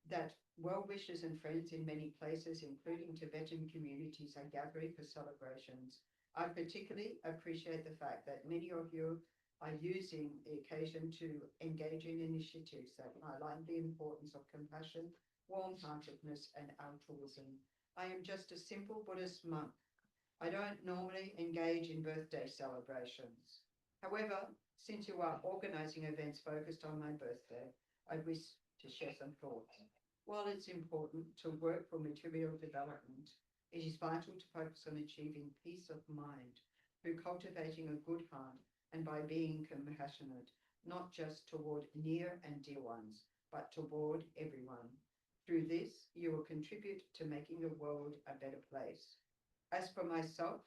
that well-wishers and friends in many places, including Tibetan communities, are gathering for celebrations. I particularly appreciate the fact that many of you are using the occasion to engage in initiatives that highlight the importance of compassion, warm-heartedness, and altruism. I am just a simple Buddhist monk. I don't normally engage in birthday celebrations. However, since you are organizing events focused on my birthday, I wish to share some thoughts. While it's important to work for material development, it is vital to focus on achieving peace of mind through cultivating a good heart and by being compassionate, not just toward near and dear ones, but toward everyone. Through this, you will contribute to making the world a better place. As for myself,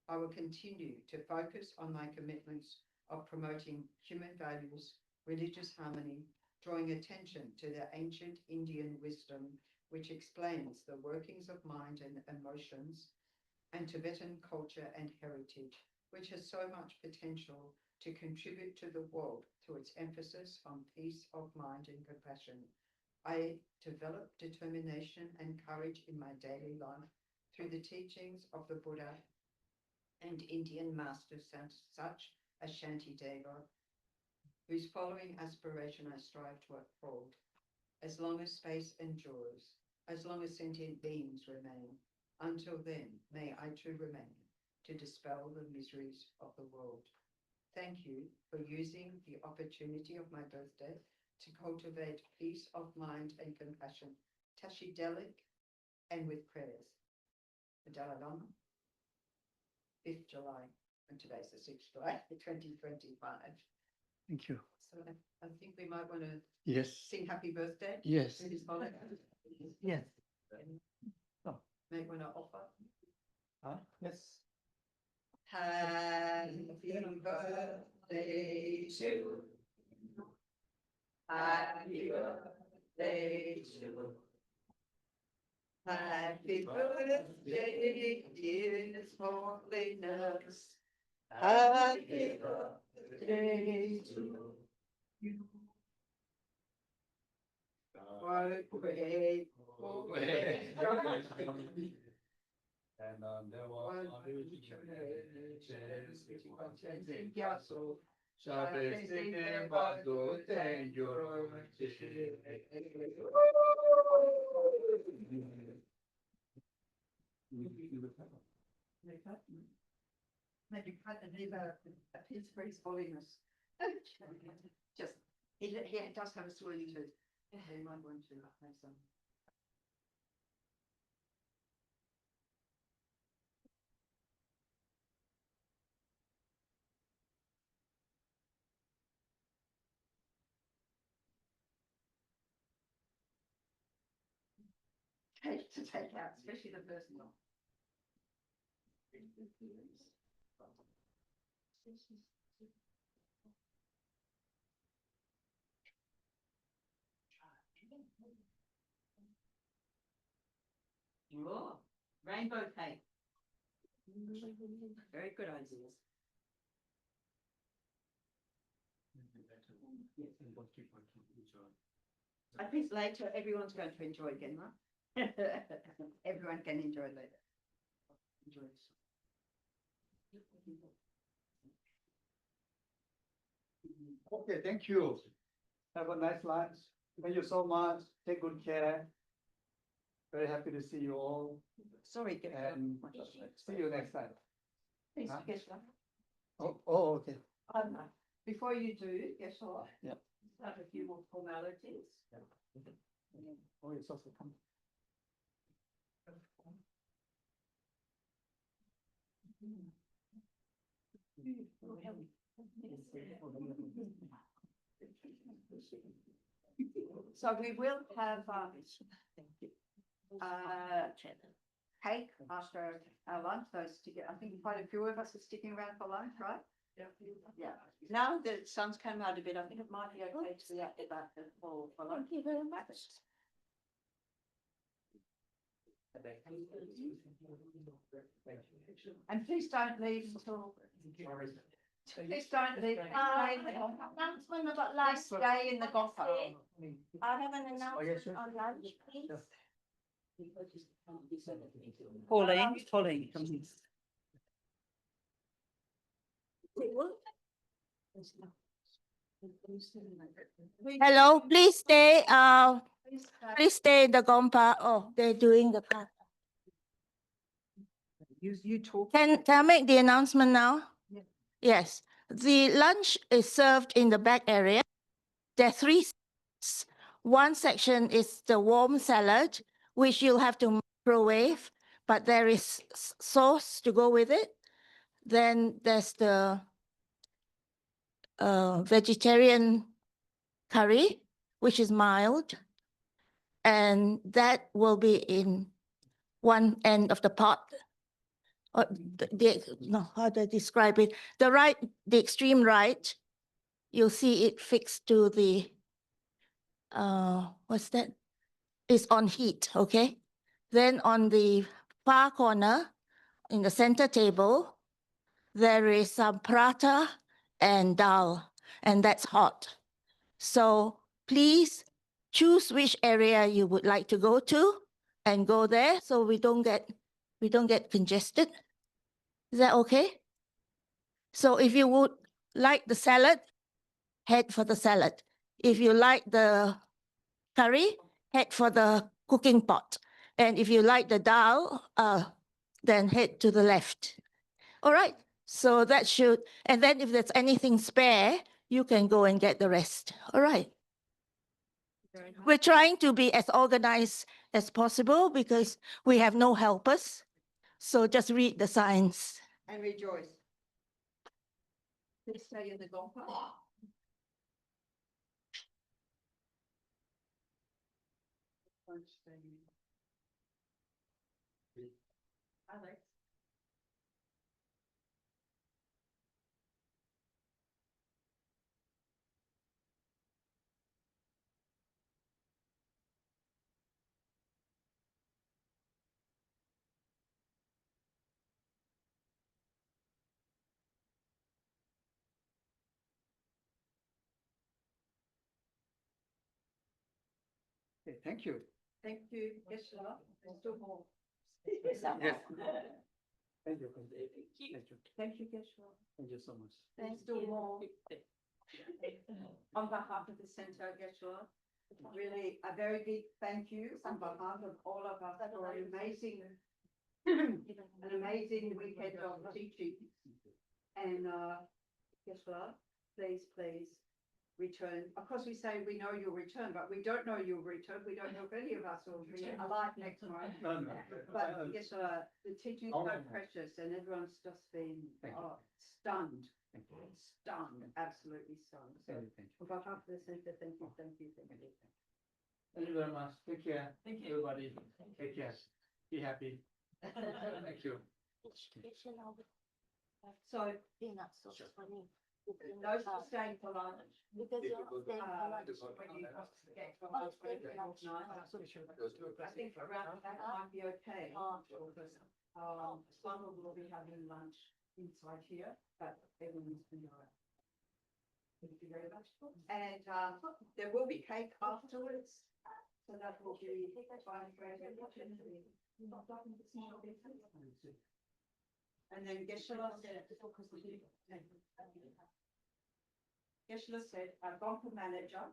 I will continue to focus on my commitments of promoting human values, religious harmony, drawing attention to the ancient Indian wisdom which explains the workings of mind and emotions, and Tibetan culture and heritage, which has so much potential to contribute to the world through its emphasis on peace of mind and compassion. I develop determination and courage in my daily life through the teachings of the Buddha and Indian masters such as Shantideva, whose following aspiration I strive to uphold. As long as space endures, as long as sentient beings remain, until then may I too remain to dispel the miseries of the world. Thank you for using the opportunity of my birthday to cultivate peace of mind and compassion, Tashidelic, and with prayers. The Dalai Lama, 5th July, and today's the 6th July, 2025. Thank you. So I think we might want to Yes. sing happy birthday. Yes. To His Holiness. Yes. Oh. May want to offer. Yes. Happy birthday to you. Happy birthday to you. Happy birthday, dear Holiness. Happy birthday to you. And there was Maybe cut and leave a piece for His Holiness. Just, he does have a swirly tooth. He might want to have some. To take out, especially the first one. Oh, rainbow cake. Very good ideas. I think later everyone's going to enjoy again, right? Everyone can enjoy later. Enjoy this. okay, thank you. Have a nice lunch. Thank you so much. Take good care. Very happy to see you all. Sorry, And see you next time. Please, Huh? Geshe. Oh, okay. Before you do, Geshe, Yeah. have a few more formalities. Oh, it's also coming. So we will have cake after our lunch. Those together, I think quite a few of us are sticking around for lunch, right? Yeah. Now that the sun's come out a bit, I think it might be okay to be at the back for lunch. Thank you very much. And please don't leave until. Please don't leave. Announcement about Please last. stay in the gompa. I have an announcement on lunch, please. Pauline. Hello, please stay, please stay in the Gompa. Oh, they're doing the part. You talk. Can I make the announcement now? Yeah. Yes, the lunch is served in the back area. There are three sections. One section is the warm salad, which you'll have to microwave, but there is sauce to go with it. Then there's the vegetarian curry, which is mild. And that will be in one end of the pot. Or no, how do I describe it? The extreme right, you'll see it fixed to the, what's that? It's on heat, okay? Then on the far corner, in the center table, there is some prata and dal, and that's hot. So please choose which area you would like to go to and go there so we don't get congested. Is that okay? So if you would like the salad, head for the salad. If you like the curry, head for the cooking pot. And if you like the dal, then head to the left. All right, so that should, and then if there's anything spare, you can go and get the rest. All right. We're trying to be as organized as possible because we have no helpers. So just read the signs. And rejoice. Please stay in the gompa. Alex. Okay, thank you. Thank you, Geshe. Still more. Yes. Thank you. Thank you, Geshe. Thank you so much. Thanks to more. On behalf of the Center, Geshe, really a very big thank you on behalf of all of us for an amazing weekend of teaching. And Geshe, please return. Of course, we say we know you'll return, but we don't know you'll return. We don't know if any of us will be alive next month. No. But yes, the teaching is so precious, and everyone's just been stunned, absolutely stunned. So, on behalf of the center, thank you. Thank you very much. Take care. Thank you, everybody. Take care. Be happy. Thank you. So, You're not so funny. those who are staying for lunch, Because you're not staying for lunch. when you get for lunch, when it's night, I think around that might be okay. Some will be having lunch inside here, but everyone's been all right. Thank you very much. And there will be cake afterwards, so that will be fine for everyone. And then Geshe said, our Gompa manager,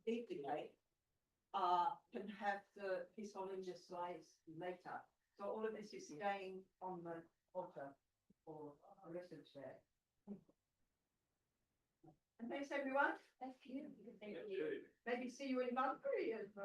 deeply can have his holiness slides later. So all of this is staying on the altar for the rest of the day. And thanks everyone. Thank you. Maybe see you in Montreal.